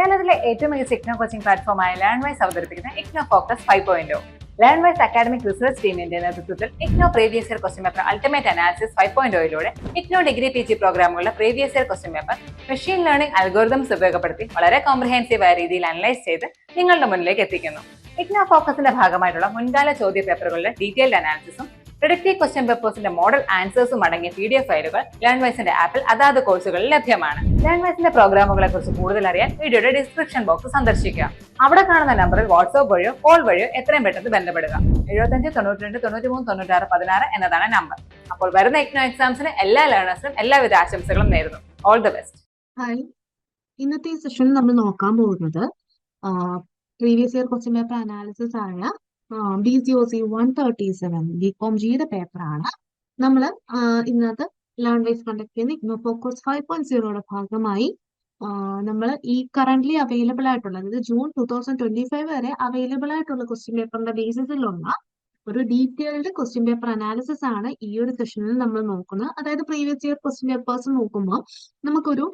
കേരളത്തിലെ ഏറ്റവും മികച്ച ഇഗ്നോ കോച്ചിംഗ് പ്ലാറ്റ്ഫോമായ ലേൺവൈസ് അവതരിപ്പിക്കുന്ന IGNOU focus 5.0. Learnwise academic research ടീമിന്റെ നേതൃത്വത്തിൽ IGNOU previous year question paper ultimate analysis 5.0യിലൂടെ ഇഗ്നോ ഡിഗ്രി PG പ്രോഗ്രാമുകളുടെ previous year question paper machine learning algorithms ഉപയോഗപ്പെടുത്തി വളരെ കോംപ്രിഹെൻസീവായ രീതിയിൽ അനലൈസ് ചെയ്ത് നിങ്ങളുടെ മുന്നിലേക്ക് എത്തിക്കുന്നു. ഇഗ്നോ ഫോക്കസിന്റെ ഭാഗമായിട്ടുള്ള മുൻകാല ചോദ്യ പേപ്പറുകളുടെ ഡീറ്റെയിൽഡ് അനാലിസിസും പ്രിഡിക്റ്റീവ് ക്വസ്റ്റ്യൻ പേപ്പേഴ്സിന്റെ മോഡൽ ആൻസേഴ്സും അടങ്ങിയ PDF ഫയലുകൾ ലേൺവൈസിന്റെ ആപ്പിൽ അതാത് കോഴ്സുകളിൽ ലഭ്യമാണ്. ലേൺവൈസിന്റെ പ്രോഗ്രാമുകളെ കുറിച്ച് കൂടുതൽ അറിയാൻ വീഡിയോയുടെ ഡിസ്ക്രിപ്ഷൻ ബോക്സ് സന്ദർശിക്കുക. അവിടെ കാണുന്ന നമ്പറിൽ വാട്സ്ആപ്പ് വഴിയോ കോൾ വഴിയോ എത്രയും പെട്ടെന്ന് ബന്ധപ്പെടുക. 75 92 93 96 16 എന്നതാണ് നമ്പർ. അപ്പോൾ വരുന്ന ഇഗ്നോ എക്സാംസിന് എല്ലാ ലേണേഴ്സിനും എല്ലാവിധ ആശംസകളും നേരുന്നു. All the best. ഹായ്, ഇന്നത്തെ ഈ സെഷനിൽ നമ്മൾ നോക്കാൻ പോകുന്നത് previous year question paper analysis ആയ BCOC 137 BCom ജിയുടെ പേപ്പറാണ്. നമ്മൾ ഇന്നത്തെ ലേൺവൈസ് കണ്ടക്ട് ചെയ്യുന്ന ഇഗ്നോ ഫോക്കസ് 5.0യുടെ ഭാഗമായി നമ്മൾ ഈ കറന്റ്ലി അവൈലബിൾ ആയിട്ടുള്ള, അതായത് ജൂൺ 2025 വരെ അവൈലബിൾ ആയിട്ടുള്ള ക്വസ്റ്റ്യൻ പേപ്പറിന്റെ ബേസിസിലുള്ള ഒരു ഡീറ്റെയിൽഡ് ക്വസ്റ്റ്യൻ പേപ്പർ അനാലിസിസ് ആണ് ഈ ഒരു സെഷനിൽ നമ്മൾ നോക്കുന്നത്. അതായത് പ്രീവിയസ് ഇയർ ക്വസ്റ്റ്യൻ പേപ്പേഴ്സ് നോക്കുമ്പോൾ നമുക്കൊരു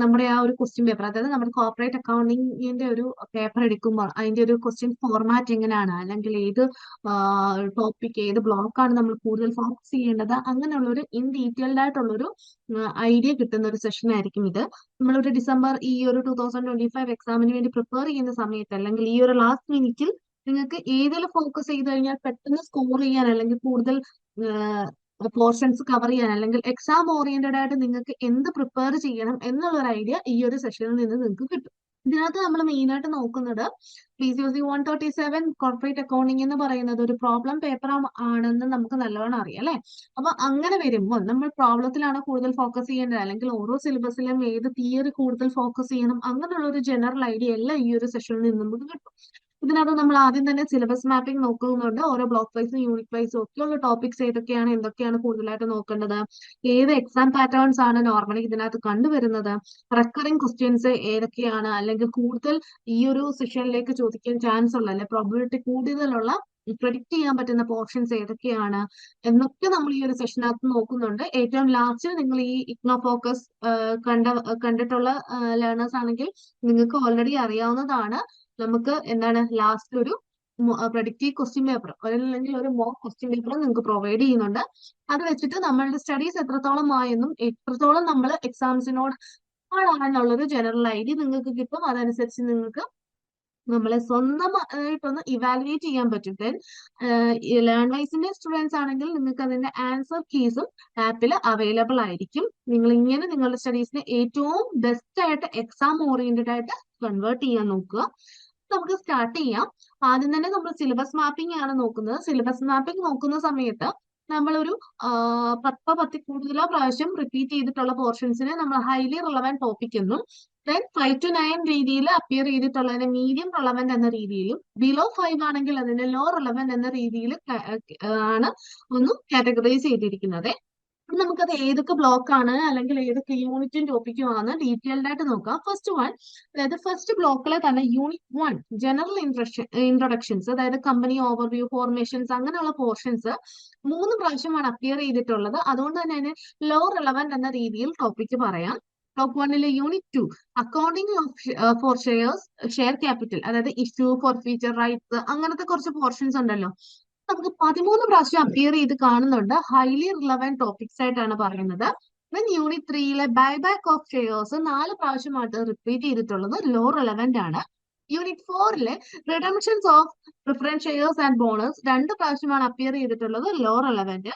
നമ്മുടെ ആ ഒരു ക്വസ്റ്റ്യൻ പേപ്പർ, അതായത് നമ്മുടെ കോർപ്പറേറ്റ് അക്കൗണ്ടിങ്ങിന്റെ ഒരു പേപ്പർ എടുക്കുമ്പോൾ അതിന്റെ ഒരു ക്വസ്റ്റ്യൻ ഫോർമാറ്റ് എങ്ങനെയാണ്, അല്ലെങ്കിൽ ഏത് ടോപ്പിക് ഏത് ബ്ലോക്കാണ് നമ്മൾ കൂടുതൽ ഫോക്കസ് ചെയ്യേണ്ടത്, അങ്ങനെയുള്ള ഒരു ഇൻ ഡീറ്റെയിൽഡ് ആയിട്ടുള്ളൊരു ഐഡിയ കിട്ടുന്ന ഒരു സെഷൻ ആയിരിക്കും ഇത്. നമ്മളൊരു ഡിസംബർ ഈ ഒരു 2025 എക്സാമിന് വേണ്ടി പ്രിപ്പയർ ചെയ്യുന്ന സമയത്ത്, അല്ലെങ്കിൽ ഈ ഒരു ലാസ്റ്റ് മിനിറ്റിൽ നിങ്ങൾക്ക് ഏതെങ്കിലും ഫോക്കസ് ചെയ്ത് കഴിഞ്ഞാൽ പെട്ടെന്ന് സ്കോർ ചെയ്യാൻ, അല്ലെങ്കിൽ കൂടുതൽ പോർഷൻസ് കവർ ചെയ്യാൻ, അല്ലെങ്കിൽ എക്സാം ഓറിയന്റഡ് ആയിട്ട് നിങ്ങൾക്ക് എന്ത് പ്രിപ്പയർ ചെയ്യണം എന്നുള്ള ഒരു ഐഡിയ ഈ ഒരു സെഷനിൽ നിന്ന് നിങ്ങൾക്ക് കിട്ടും. ഇതിനകത്ത് നമ്മൾ മെയിൻ ആയിട്ട് നോക്കുന്നത് BCOC 137 കോർപ്പറേറ്റ് അക്കൗണ്ടിങ് എന്ന് പറയുന്നത് ഒരു പ്രോബ്ലം പേപ്പർ ആണെന്ന് നമുക്ക് നല്ലവണ്ണം അറിയാം അല്ലെ. അപ്പൊ അങ്ങനെ വരുമ്പോൾ നമ്മൾ പ്രോബ്ലത്തിലാണ് കൂടുതൽ ഫോക്കസ് ചെയ്യേണ്ടത്, അല്ലെങ്കിൽ ഓരോ സിലബസിലും ഏത് തിയറി കൂടുതൽ ഫോക്കസ് ചെയ്യണം, അങ്ങനെയുള്ള ഒരു ജനറൽ ഐഡിയ എല്ലാം ഈ ഒരു സെഷനിൽ നിന്ന് നമുക്ക് കിട്ടും. ഇതിനകത്ത് നമ്മൾ ആദ്യം തന്നെ സിലബസ് മാപ്പിംഗ് നോക്കുന്നുണ്ട്. ഓരോ ബ്ലോക്ക് വൈസും യൂണിറ്റ് വൈസും ഒക്കെയുള്ള ടോപ്പിക്സ് ഏതൊക്കെയാണ്, എന്തൊക്കെയാണ് കൂടുതലായിട്ട് നോക്കേണ്ടത്, ഏത് എക്സാം പാറ്റേൺസ് ആണ് നോർമലി ഇതിനകത്ത് കണ്ടുവരുന്നത്, റെക്കറിംഗ് ക്വസ്റ്റ്യൻസ് ഏതൊക്കെയാണ്, അല്ലെങ്കിൽ കൂടുതൽ ഈ ഒരു സെഷനിലേക്ക് ചോദിക്കാൻ ചാൻസ് ഉള്ള, അല്ലെങ്കിൽ പ്രോബിലിറ്റി കൂടുതലുള്ള പ്രെഡിക്റ്റ് ചെയ്യാൻ പറ്റുന്ന പോർഷൻസ് ഏതൊക്കെയാണ് എന്നൊക്കെ നമ്മൾ ഈ ഒരു സെഷനകത്ത് നോക്കുന്നുണ്ട്. ഏറ്റവും ലാസ്റ്റ് നിങ്ങൾ ഈ ഇഗ്നോ ഫോക്കസ് കണ്ടിട്ടുള്ള ലേണേഴ്സ് ആണെങ്കിൽ നിങ്ങൾക്ക് ഓൾറെഡി അറിയാവുന്നതാണ്. നമുക്ക് എന്താണ് ലാസ്റ്റ് ഒരു പ്രഡിക്റ്റീവ് ക്വസ്റ്റ്യൻ പേപ്പർ അല്ലെങ്കിൽ ഒരു മോക്ക് ക്വസ്റ്റ്യൻ പേപ്പർ നിങ്ങൾക്ക് പ്രൊവൈഡ് ചെയ്യുന്നുണ്ട്. അത് വെച്ചിട്ട് നമ്മളുടെ സ്റ്റഡീസ് എത്രത്തോളം ആയെന്നും എത്രത്തോളം നമ്മൾ എക്സാംസിനോട് ആണെന്നുള്ളൊരു ജനറൽ ഐഡിയ നിങ്ങൾക്ക് കിട്ടും. അതനുസരിച്ച് നിങ്ങൾക്ക് നമ്മളെ സ്വന്തമായിട്ടൊന്ന് ഇവാലുവേറ്റ് ചെയ്യാൻ പറ്റും. ദെൻ ലേൺവൈസിന്റെ സ്റ്റുഡൻസ് ആണെങ്കിൽ നിങ്ങൾക്ക് അതിന്റെ ആൻസർ കീസും ആപ്പിൽ അവൈലബിൾ ആയിരിക്കും. നിങ്ങൾ ഇങ്ങനെ നിങ്ങളുടെ സ്റ്റഡീസിനെ ഏറ്റവും ബെസ്റ്റ് ആയിട്ട് എക്സാം ഓറിയന്റഡ് ആയിട്ട് കൺവേർട്ട് ചെയ്യാൻ നോക്കുക. നമുക്ക് സ്റ്റാർട്ട് ചെയ്യാം. ആദ്യം തന്നെ നമ്മൾ സിലബസ് മാപ്പിംഗ് ആണ് നോക്കുന്നത്. സിലബസ് മാപ്പിംഗ് നോക്കുന്ന സമയത്ത് നമ്മളൊരു 10 കൂടുതലോ പ്രാവശ്യം റിപ്പീറ്റ് ചെയ്തിട്ടുള്ള പോർഷൻസിനെ നമ്മൾ ഹൈലി റിലവന്റ് ടോപ്പിക് എന്നും, ദെൻ 5 to 9 രീതിയിൽ അപ്പിയർ ചെയ്തിട്ടുള്ളതിനെ മീഡിയം റിലവന്റ് എന്ന രീതിയിലും, ബിലോ 5 ആണെങ്കിൽ അതിനെ ലോ റിലവന്റ് എന്ന രീതിയിൽ ആണ് ഒന്ന് കാറ്റഗറൈസ് ചെയ്തിരിക്കുന്നത്. നമുക്കത് ഏതൊക്കെ ബ്ലോക്ക് ആണ്, അല്ലെങ്കിൽ ഏതൊക്കെ യൂണിറ്റും ടോപ്പിക്കും ആണ് ഡീറ്റെയിൽഡ് ആയിട്ട് നോക്കാം. ഫസ്റ്റ് വൺ, അതായത് ഫസ്റ്റ് ബ്ലോക്കിലെ തന്നെ യൂണിറ്റ് 1 ജനറൽ ഇൻട്രൊഡക്ഷൻസ്, അതായത് കമ്പനി ഓവർവ്യൂ, ഫോർമേഷൻസ്, അങ്ങനെയുള്ള പോർഷൻസ് 3 പ്രാവശ്യമാണ് അപ്പിയർ ചെയ്തിട്ടുള്ളത്. അതുകൊണ്ട് തന്നെ അതിന് ലോ റിലവന്റ് എന്ന രീതിയിൽ ടോപ്പിക്ക് പറയാം. Top 1 unit 2 accounting for share capital, അതായത് ഇഷ്യൂ, ഫോർ ഫീച്ചർ റൈറ്റ്സ്, അങ്ങനത്തെ കുറച്ച് പോർഷൻസ് ഉണ്ടല്ലോ. നമുക്ക് 13 പ്രാവശ്യം അപ്പിയർ ചെയ്ത് കാണുന്നുണ്ട്. ഹൈലി റിലവന്റ് ടോപ്പിക്സ് ആയിട്ടാണ് പറയുന്നത്. Then unit 3 buyback of shares 4 പ്രാവശ്യമായിട്ട് റിപ്പീറ്റ് ചെയ്തിട്ടുള്ളത് ലോ റിലവന്റ് ആണ്. Unit 4 redemptions of preference shares and bonus 2 പ്രാവശ്യമാണ് അപ്പിയർ ചെയ്തിട്ടുള്ളത് ലോ റിലവന്റ്.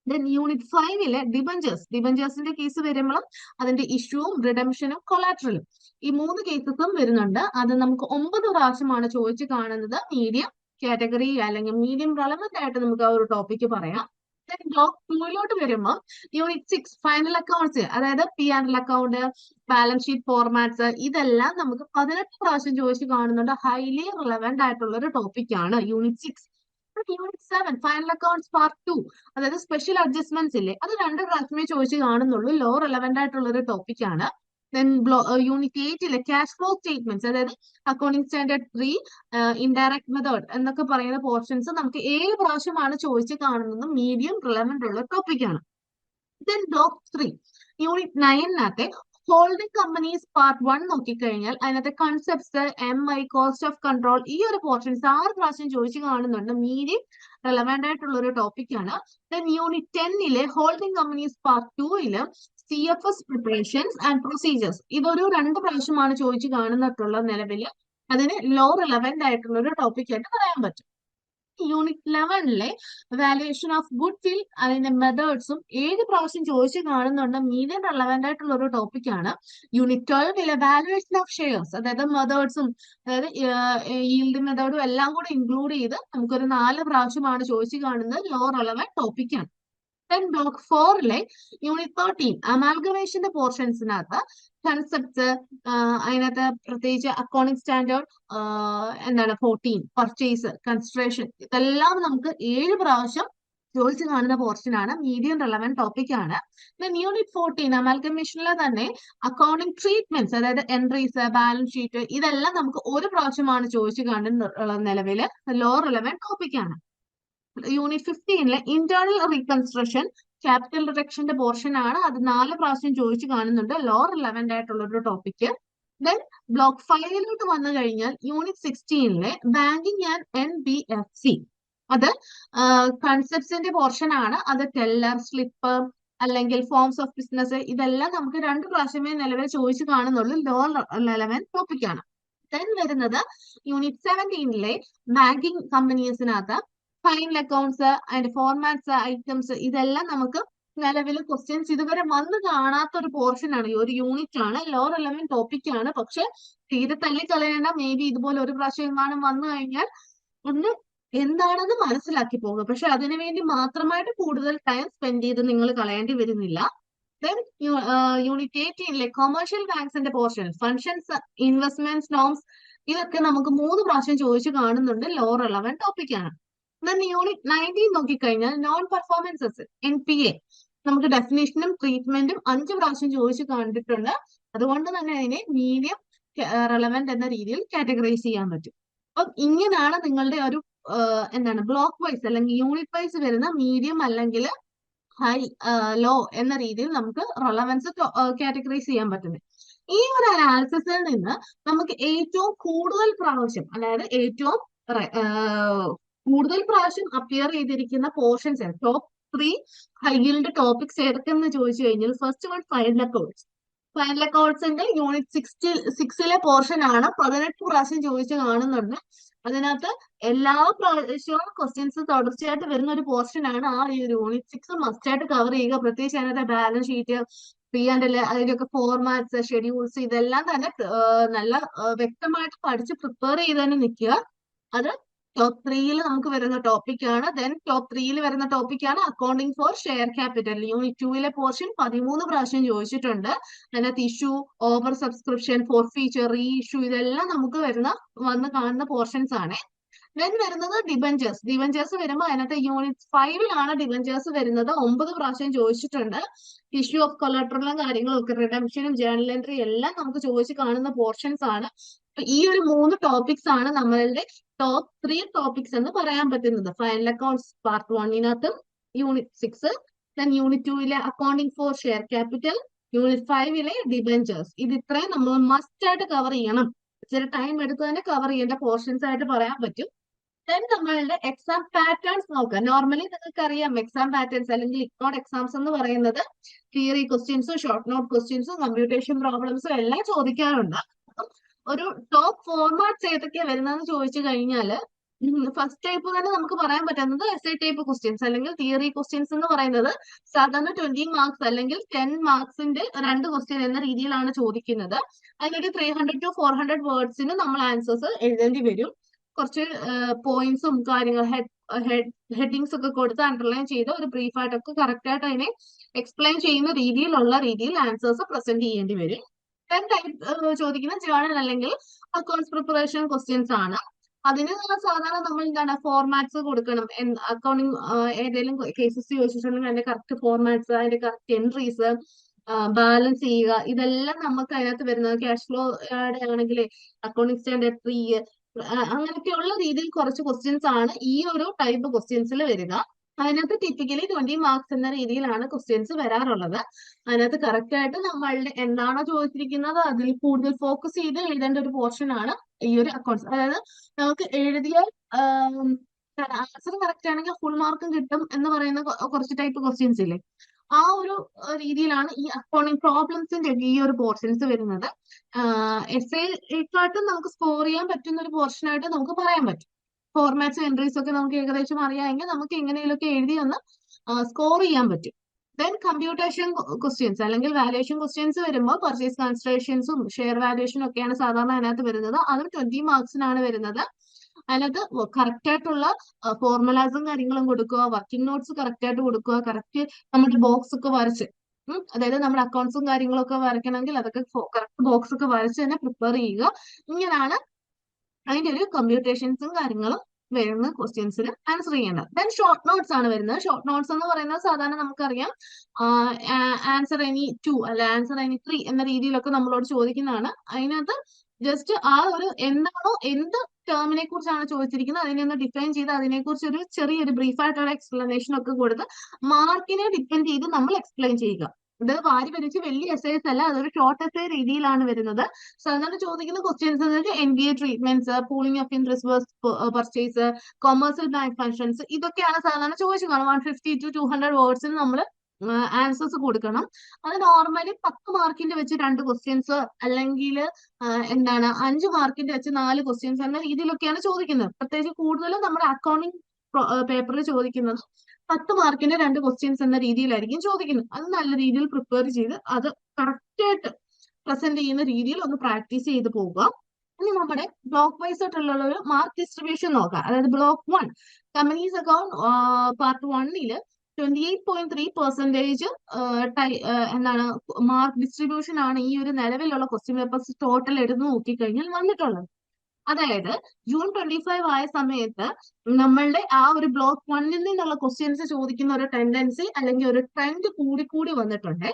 ദെൻ യൂണിറ്റ് 5 ഡിബഞ്ചേഴ്സിന്റെ കേസ് വരുമ്പോഴും അതിന്റെ ഇഷ്യൂവും റിഡംഷനും കൊളാട്രലും ഈ 3 കേസസും വരുന്നുണ്ട്. അത് നമുക്ക് 9 പ്രാവശ്യമാണ് ചോദിച്ചു കാണുന്നത്. മീഡിയം കാറ്റഗറി അല്ലെങ്കിൽ മീഡിയം റെലവന്റ് ആയിട്ട് നമുക്ക് ആ ഒരു ടോപ്പിക്ക് പറയാം. ബ്ലോക്ക് 2 വരുമ്പോൾ യൂണിറ്റ് 6 ഫൈനൽ അക്കൗണ്ട്സ്, അതായത് P&L account, balance sheet formats, ഇതെല്ലാം നമുക്ക് 18 പ്രാവശ്യം ചോദിച്ചു കാണുന്നുണ്ട്. ഹൈലി റിലവന്റ് ആയിട്ടുള്ള ഒരു ടോപ്പിക്കാണ് unit 6. Unit 7 final accounts part 2, അതായത് സ്പെഷ്യൽ അഡ്ജസ്റ്റ്മെന്റ്സ് ഇല്ലേ, അത് 2 പ്രാവശ്യമേ ചോദിച്ചു കാണുന്നുള്ളൂ. ലോ റിലവന്റ് ആയിട്ടുള്ള ഒരു ടോപ്പിക്കാണ്. Then unit 8 cash flow statements, അതായത് അക്കൗണ്ടിങ് സ്റ്റാൻഡേർഡ് 3 ഇൻഡയറക്ട് മെത്തേഡ് എന്നൊക്കെ പറയുന്ന പോർഷൻസ് നമുക്ക് 7 പ്രാവശ്യമാണ് ചോദിച്ചു കാണുന്നത്. മീഡിയം റിലവന്റ് ഉള്ള ടോപ്പിക്കാണ്. Then block 3 unit 9 holding companies part 1 നോക്കിക്കഴിഞ്ഞാൽ അതിനകത്തെ concepts, MI, cost of control, ഈ ഒരു പോർഷൻസ് 6 പ്രാവശ്യം ചോദിച്ചു കാണുന്നുണ്ട്. മീഡിയം റെലവെന്റ് ആയിട്ടുള്ള ഒരു ടോപ്പിക്കാണ്. Then unit 10 holding companies part 2 CFS preparations and procedures, ഇതൊരു 2 പ്രാവശ്യമാണ് ചോദിച്ചു കാണുന്നിട്ടുള്ള നിലവിൽ. അതിന് ലോ റെലവെന്റ് ആയിട്ടുള്ള ഒരു ടോപ്പിക്കായിട്ട് പറയാൻ പറ്റും. Unit 11 valuation of good will, അതിന്റെ മെത്തേഡ്സും 7 പ്രാവശ്യം ചോദിച്ചു കാണുന്നുണ്ട്. മീഡിയം റെലവെന്റ് ആയിട്ടുള്ള ഒരു ടോപ്പിക്കാണ്. യൂണിറ്റ് 12 വാല്യുവേഷൻ ഓഫ് ഷെയർസ്, അതായത് മെത്തേഡ്സും, അതായത് ഈൽഡ് മെത്തേഡും എല്ലാം കൂടെ ഇൻക്ലൂഡ് ചെയ്ത് നമുക്കൊരു 4 പ്രാവശ്യമാണ് ചോദിച്ചു കാണുന്നത്. ലോ റെലവെന്റ് ടോപ്പിക്കാണ്. ദെൻ ബ്ലോക്ക് 4 യൂണിറ്റ് 13 അമാൽഗമേഷന്റെ പോർഷൻസിനകത്ത് കൺസെപ്റ്റ്സ്, അതിനകത്ത് പ്രത്യേകിച്ച് അക്കൗണ്ടിങ് സ്റ്റാൻഡേർഡ്, എന്താണ് 14 പർച്ചേസ്, കൺസിഡറേഷൻ, ഇതെല്ലാം നമുക്ക് 7 പ്രാവശ്യം ചോദിച്ചു കാണുന്ന പോർഷൻ ആണ്. മീഡിയം റെലവെന്റ് ടോപ്പിക് ആണ്. ദെൻ യൂണിറ്റ് 14 അമാൽഗമേഷനിലെ തന്നെ അക്കൗണ്ടിങ് ട്രീറ്റ്മെന്റ്സ്, അതായത് എൻട്രീസ്, ബാലൻസ് ഷീറ്റ്, ഇതെല്ലാം നമുക്ക് 1 പ്രാവശ്യമാണ് ചോദിച്ചു കാണുന്ന നിലവില് ലോ റെലവെന്റ് ടോപ്പിക് ആണ്. യൂണിറ്റ് 15 ഇന്റേണൽ റീകൺസ്ട്രക്ഷൻ, ക്യാപിറ്റൽ റിഡക്ഷന്റെ പോർഷൻ ആണ്. അത് 4 പ്രാവശ്യം ചോദിച്ചു കാണുന്നുണ്ട്. ലോ റിലവന്റ് ആയിട്ടുള്ള ഒരു ടോപ്പിക്. ദെൻ ബ്ലോക്ക് 5 വന്നു കഴിഞ്ഞാൽ യൂണിറ്റ് 16 ബാങ്കിങ് ആൻഡ് NBFC, അത് കൺസെപ്റ്റ്സിന്റെ പോർഷൻ ആണ്. അത് ടെല്ലർ, സ്ലിപ്പ്, അല്ലെങ്കിൽ ഫോംസ് ഓഫ് ബിസിനസ്, ഇതെല്ലാം നമുക്ക് 2 പ്രാവശ്യമേ നിലവിൽ ചോദിച്ചു കാണുന്നുള്ളൂ. ലോ റെലവെന്റ് ടോപ്പിക് ആണ്. ദെൻ വരുന്നത് യൂണിറ്റ് 17 ബാങ്കിങ് കമ്പനീസിനകത്ത് ഫൈനൽ അക്കൗണ്ട്സ്, അതിന്റെ ഫോർമാറ്റ്സ്, ഐറ്റംസ്, ഇതെല്ലാം നമുക്ക് നിലവിൽ ക്വസ്റ്റ്യൻസ് ഇതുവരെ വന്ന് കാണാത്ത ഒരു പോർഷൻ ആണ്. ഈ ഒരു യൂണിറ്റ് ആണ്. ലോ റെലവെന്റ് ടോപ്പിക് ആണ്. പക്ഷെ തീരെ തള്ളിക്കളയേണ്ട. മേ ബി ഇതുപോലെ ഒരു പ്രാവശ്യം എങ്ങാനും വന്നു കഴിഞ്ഞാൽ ഒന്ന് എന്താണെന്ന് മനസ്സിലാക്കി പോകുക. പക്ഷെ അതിനുവേണ്ടി മാത്രമായിട്ട് കൂടുതൽ ടൈം സ്പെൻഡ് ചെയ്ത് നിങ്ങൾ കളയേണ്ടി വരുന്നില്ല. ദെൻ യൂണിറ്റ് 18 കൊമേഴ്ഷ്യൽ ബാങ്ക്സിന്റെ പോർഷൻ, ഫങ്ഷൻസ്, ഇൻവെസ്റ്റ്മെന്റ് നോംസ്, ഇതൊക്കെ നമുക്ക് 3 പ്രാവശ്യം ചോദിച്ചു കാണുന്നുണ്ട്. ലോ റെലവെന്റ് ടോപ്പിക് ആണ്. യൂണിറ്റ് 19 നോക്കിക്കഴിഞ്ഞാൽ നോൺ പെർഫോമൻസസ്, NPA, നമുക്ക് ഡെഫിനേഷനും ട്രീറ്റ്മെന്റും 5 പ്രാവശ്യം ചോദിച്ചു കണ്ടിട്ടുണ്ട്. അതുകൊണ്ട് തന്നെ അതിനെ മീഡിയം റെലവെന്റ് എന്ന രീതിയിൽ കാറ്റഗറൈസ് ചെയ്യാൻ പറ്റും. അപ്പം ഇങ്ങനെയാണ് നിങ്ങളുടെ ഒരു എന്താണ് ബ്ലോക്ക് വൈസ് അല്ലെങ്കിൽ യൂണിറ്റ് വൈസ് വരുന്ന മീഡിയം അല്ലെങ്കിൽ ഹൈ, ലോ എന്ന രീതിയിൽ നമുക്ക് റെലവൻസ് കാറ്റഗറൈസ് ചെയ്യാൻ പറ്റുന്നത്. ഈ ഒരു അനാലിസിസിൽ നിന്ന് നമുക്ക് ഏറ്റവും കൂടുതൽ പ്രാവശ്യം, അതായത് ഏറ്റവും കൂടുതൽ പ്രാവശ്യം അപ്പിയർ ചെയ്തിരിക്കുന്ന portions, top 3 high yield topics ഏതൊക്കെയെന്ന് ചോദിച്ചു കഴിഞ്ഞാൽ, first one final accounts. Final അക്കൗണ്ട്സിന്റെ യൂണിറ്റ് 6 പോർഷൻ ആണ്. 18 പ്രാവശ്യം ചോദിച്ചു കാണുന്നുണ്ട്. അതിനകത്ത് എല്ലാ പ്രാവശ്യവും ക്വസ്റ്റ്യൻസ് തുടർച്ചയായിട്ട് വരുന്ന ഒരു പോർഷൻ ആണ്. ആ ഒരു യൂണിറ്റ് 6 മസ്റ്റ് ആയിട്ട് കവർ ചെയ്യുക. പ്രത്യേകിച്ച് അതിനകത്ത് ബാലൻസ് ഷീറ്റ്, P&L, അതിന്റെയൊക്കെ ഫോർമാറ്റ്സ്, ഷെഡ്യൂൾസ്, ഇതെല്ലാം തന്നെ നല്ല വ്യക്തമായിട്ട് പഠിച്ച് പ്രിപ്പയർ ചെയ്ത് തന്നെ നിൽക്കുക. അത് ടോപ്പ് 3 നമുക്ക് വരുന്ന ടോപ്പിക് ആണ്. ദെൻ ടോപ്പ് 3 വരുന്ന ടോപ്പിക് ആണ് accounting for share capital. Unit 2 portion 13 പ്രാവശ്യം ചോദിച്ചിട്ടുണ്ട്. അതിനകത്ത് issue, over subscription, forfeiture, re issue, ഇതെല്ലാം നമുക്ക് വന്ന് കാണുന്ന പോർഷൻസ് ആണ്. ദെൻ വരുന്നത് ഡിബഞ്ചേഴ്സ്. ഡിബഞ്ചേഴ്സ് വരുമ്പോൾ അതിനകത്ത് യൂണിറ്റ് 5 ഡിബഞ്ചേഴ്സ് വരുന്നത്. 9 പ്രാവശ്യം ചോദിച്ചിട്ടുണ്ട്. ഇഷ്യൂ ഓഫ് കൊളാട്രലും കാര്യങ്ങളും ഒക്കെ, റിഡംഷനും ജേർണൽ എൻട്രി എല്ലാം നമുക്ക് ചോദിച്ച് കാണുന്ന പോർഷൻസ് ആണ്. ഈ ഒരു 3 ടോപ്പിക്സ് ആണ് നമ്മളുടെ ടോപ്പ് 3 ടോപ്പിക്സ് എന്ന് പറയാൻ പറ്റുന്നത്. Final accounts part 1 unit 6, then unit 2 accounting for share capital, unit 5 debentures. ഇത് ഇത്രയും നമ്മൾ മസ്റ്റ് ആയിട്ട് കവർ ചെയ്യണം. ഇച്ചിരി ടൈം എടുത്ത് തന്നെ കവർ ചെയ്യേണ്ട പോർഷൻസ് ആയിട്ട് പറയാൻ പറ്റും. ദെൻ നമ്മളുടെ എക്സാം പാറ്റേൺസ് നോക്കാം. നോർമലി നിങ്ങൾക്ക് അറിയാം എക്സാം പാറ്റേൺസ് അല്ലെങ്കിൽ ഇഗ്നോർഡ് എക്സാംസ് എന്ന് പറയുന്നത് തിയറി ക്വസ്റ്റ്യൻസും ഷോർട്ട് നോട്ട് ക്വസ്റ്റ്യൻസും കമ്പ്യൂട്ടേഷൻ പ്രോബ്ലംസും എല്ലാം ചോദിക്കാറുണ്ട്. ഒരു ടോപ്പ് ഫോർമാറ്റ്സ് ഏതൊക്കെയാ വരുന്നതെന്ന് ചോദിച്ചു കഴിഞ്ഞാൽ, ഫസ്റ്റ് ടൈപ്പ് തന്നെ നമുക്ക് പറയാൻ പറ്റുന്നത് എസ്ഐ ടൈപ്പ് ക്വസ്റ്റ്യൻസ് അല്ലെങ്കിൽ തിയറി ക്വസ്റ്റ്യൻസ് എന്ന് പറയുന്നത് സാധാരണ 20 മാർക്സ് അല്ലെങ്കിൽ 10 മാർക്സിന്റെ 2 ക്വസ്റ്റ്യൻ എന്ന രീതിയിലാണ് ചോദിക്കുന്നത്. അതിനൊരു 300 to 400 വേർഡ്സിന് നമ്മൾ ആൻസേഴ്സ് എഴുതേണ്ടി വരും. കുറച്ച് പോയിന്റ്സും കാര്യങ്ങൾ, ഹെഡിങ്സ് ഒക്കെ കൊടുത്ത് അണ്ടർലൈൻ ചെയ്ത് ഒരു ബ്രീഫായിട്ടൊക്കെ കറക്റ്റ് ആയിട്ട് അതിനെ എക്സ്പ്ലെയിൻ ചെയ്യുന്ന രീതിയിൽ ആൻസേഴ്സ് പ്രസന്റ് ചെയ്യേണ്ടി വരും. ടൈപ്പ് ചോദിക്കുന്ന ജേർണൽ അല്ലെങ്കിൽ അക്കൗണ്ട്സ് പ്രിപ്പറേഷൻ ക്വസ്റ്റ്യൻസ് ആണ്. അതിന് സാധാരണ നമ്മൾ എന്താണ് ഫോർമാറ്റ്സ് കൊടുക്കണം. അക്കൗണ്ടിങ് ഏതെങ്കിലും കേസസ് ചോദിച്ചിട്ടുണ്ടെങ്കിൽ അതിന്റെ കറക്റ്റ് ഫോർമാറ്റ്സ്, അതിന്റെ കറക്റ്റ് എൻട്രീസ്, ബാലൻസ് ചെയ്യുക, ഇതെല്ലാം നമുക്ക് അതിനകത്ത് വരുന്നത്. ക്യാഷ് ഫ്ലോ ആണെങ്കിൽ അക്കൗണ്ടിങ് സ്റ്റാൻഡേർഡ് 3, അങ്ങനെയൊക്കെയുള്ള രീതിയിൽ കുറച്ച് ക്വസ്റ്റ്യൻസ് ആണ് ഈ ഒരു ടൈപ്പ് ക്വസ്റ്റ്യൻസിൽ വരിക. അതിനകത്ത് ടിപ്പിക്കലി 20 മാർക്സ് എന്ന രീതിയിലാണ് ക്വസ്റ്റ്യൻസ് വരാറുള്ളത്. അതിനകത്ത് കറക്റ്റ് ആയിട്ട് നമ്മളുടെ എന്താണോ ചോദിച്ചിരിക്കുന്നത് അതിൽ കൂടുതൽ ഫോക്കസ് ചെയ്ത് എഴുതേണ്ട ഒരു പോർഷൻ ആണ് ഈ ഒരു അക്കൗണ്ട്സ്. അതായത് നമുക്ക് എഴുതിയാൽ ആൻസർ കറക്റ്റ് ആണെങ്കിൽ ഫുൾ മാർക്കും കിട്ടും എന്ന് പറയുന്ന കുറച്ച് ടൈപ്പ് ക്വസ്റ്റ്യൻസ് ഇല്ലേ, ആ ഒരു രീതിയിലാണ് ഈ അക്കൗണ്ടിങ് പ്രോബ്ലംസിന്റെ ഈ ഒരു പോർഷൻസ് വരുന്നത്. എസ് എക്കാട്ടും നമുക്ക് സ്കോർ ചെയ്യാൻ പറ്റുന്ന ഒരു പോർഷനായിട്ട് നമുക്ക് പറയാൻ പറ്റും. ഫോർമാറ്റ്സ് എൻട്രീസ് ഒക്കെ നമുക്ക് ഏകദേശം അറിയാമെങ്കിൽ നമുക്ക് എങ്ങനെയൊക്കെ എഴുതി ഒന്ന് സ്കോർ ചെയ്യാൻ പറ്റും. ദെൻ കമ്പ്യൂട്ടേഷൻ ക്വസ്റ്റ്യൻസ് അല്ലെങ്കിൽ വാല്യുവേഷൻ ക്വസ്റ്റ്യൻസ് വരുമ്പോൾ പർച്ചേസ് കൺസിഡറേഷൻസും ഷെയർ വാല്യുവേഷനും ഒക്കെയാണ് സാധാരണ അതിനകത്ത് വരുന്നത്. അതും 20 മാർക്സിനാണ് വരുന്നത്. അതിനകത്ത് കറക്റ്റ് ആയിട്ടുള്ള ഫോർമുലാസും കാര്യങ്ങളും കൊടുക്കുക, വർക്കിംഗ് നോട്ട്സ് കറക്റ്റ് ആയിട്ട് കൊടുക്കുക, കറക്റ്റ് നമ്മുടെ ബോക്സ് ഒക്കെ വരച്ച് അതായത് നമ്മുടെ അക്കൗണ്ട്സും കാര്യങ്ങളൊക്കെ വരയ്ക്കണമെങ്കിൽ അതൊക്കെ കറക്റ്റ് ബോക്സ് ഒക്കെ വരച്ച് തന്നെ പ്രിപ്പയർ ചെയ്യുക. ഇങ്ങനെയാണ് അതിന്റെ ഒരു കമ്പ്യൂട്ടേഷൻസും കാര്യങ്ങളും വരുന്ന ക്വസ്റ്റ്യൻസിന് ആൻസർ ചെയ്യേണ്ടത്. ദെൻ ഷോർട്ട് നോട്ട്സ് ആണ് വരുന്നത്. ഷോർട്ട് നോട്ട്സ് എന്ന് പറയുന്നത് സാധാരണ നമുക്കറിയാം ആൻസർ എനി 2 അല്ല ആൻസർ എനി 3 എന്ന രീതിയിലൊക്കെ നമ്മളോട് ചോദിക്കുന്നതാണ്. അതിനകത്ത് ജസ്റ്റ് ആ ഒരു എന്താണോ എന്ത് ടേമിനെ കുറിച്ചാണ് ചോദിച്ചിരിക്കുന്നത് അതിനെ ഒന്ന് ഡിഫൈൻ ചെയ്ത് അതിനെക്കുറിച്ച് ഒരു ചെറിയൊരു ബ്രീഫായിട്ടുള്ള എക്സ്പ്ലനേഷൻ ഒക്കെ കൊടുത്ത് മാർക്കിനെ ഡിപ്പെൻഡ് ചെയ്ത് നമ്മൾ എക്സ്പ്ലെയിൻ ചെയ്യുക. ഇത് വാരി വലിച്ച് വലിയ എസ്സേസ് അല്ല, അതൊരു ഷോർട്ട് എസ്സേ രീതിയിലാണ് വരുന്നത്. സാധാരണ ചോദിക്കുന്ന questions NBA treatments, pooling of interest purchase, commercial bank functions, ഇതൊക്കെയാണ് സാധാരണ ചോദിച്ചു കാണും. 150 to 200 വേർഡ്സിന് നമ്മൾ ആൻസേഴ്സ് കൊടുക്കണം. അത് നോർമലി 10 മാർക്കിന്റെ വെച്ച് 2 ക്വസ്റ്റ്യൻസ് അല്ലെങ്കിൽ എന്താണ് 5 മാർക്കിന്റെ വെച്ച് 4 ക്വസ്റ്റ്യൻസ് എന്ന രീതിയിലൊക്കെയാണ് ചോദിക്കുന്നത്. പ്രത്യേകിച്ച് കൂടുതലും നമ്മുടെ അക്കൗണ്ടിങ് പേപ്പറിൽ ചോദിക്കുന്നത് 10 മാർക്കിന്റെ 2 ക്വസ്റ്റ്യൻസ് എന്ന രീതിയിലായിരിക്കും ചോദിക്കുന്നത്. അത് നല്ല രീതിയിൽ പ്രിപ്പയർ ചെയ്ത് അത് കറക്റ്റ് ആയിട്ട് പ്രസന്റ് ചെയ്യുന്ന രീതിയിൽ ഒന്ന് പ്രാക്ടീസ് ചെയ്ത് പോവുക. ഇനി നമ്മുടെ ബ്ലോക്ക് വൈസ് ആയിട്ടുള്ള ഒരു മാർക്ക് ഡിസ്ട്രിബ്യൂഷൻ നോക്കാം. അതായത് ബ്ലോക്ക് 1 കമ്പനീസ് അക്കൗണ്ട് പാർട്ട് 1 28.3% എന്താണ് മാർക്ക് ഡിസ്ട്രിബ്യൂഷൻ ആണ് ഈ ഒരു നിലവിലുള്ള ക്വസ്റ്റ്യൻ പേപ്പേഴ്സ് ടോട്ടൽ എടുത്ത് നോക്കിക്കഴിഞ്ഞാൽ വന്നിട്ടുള്ളത്. അതായത് ജൂൺ 25 ആയ സമയത്ത് നമ്മളുടെ ആ ഒരു ബ്ലോക്ക് 1 നിന്നുള്ള ക്വസ്റ്റ്യൻസ് ചോദിക്കുന്ന ഒരു ടെൻഡൻസി അല്ലെങ്കിൽ ഒരു ട്രെൻഡ് കൂടി വന്നിട്ടുണ്ട്.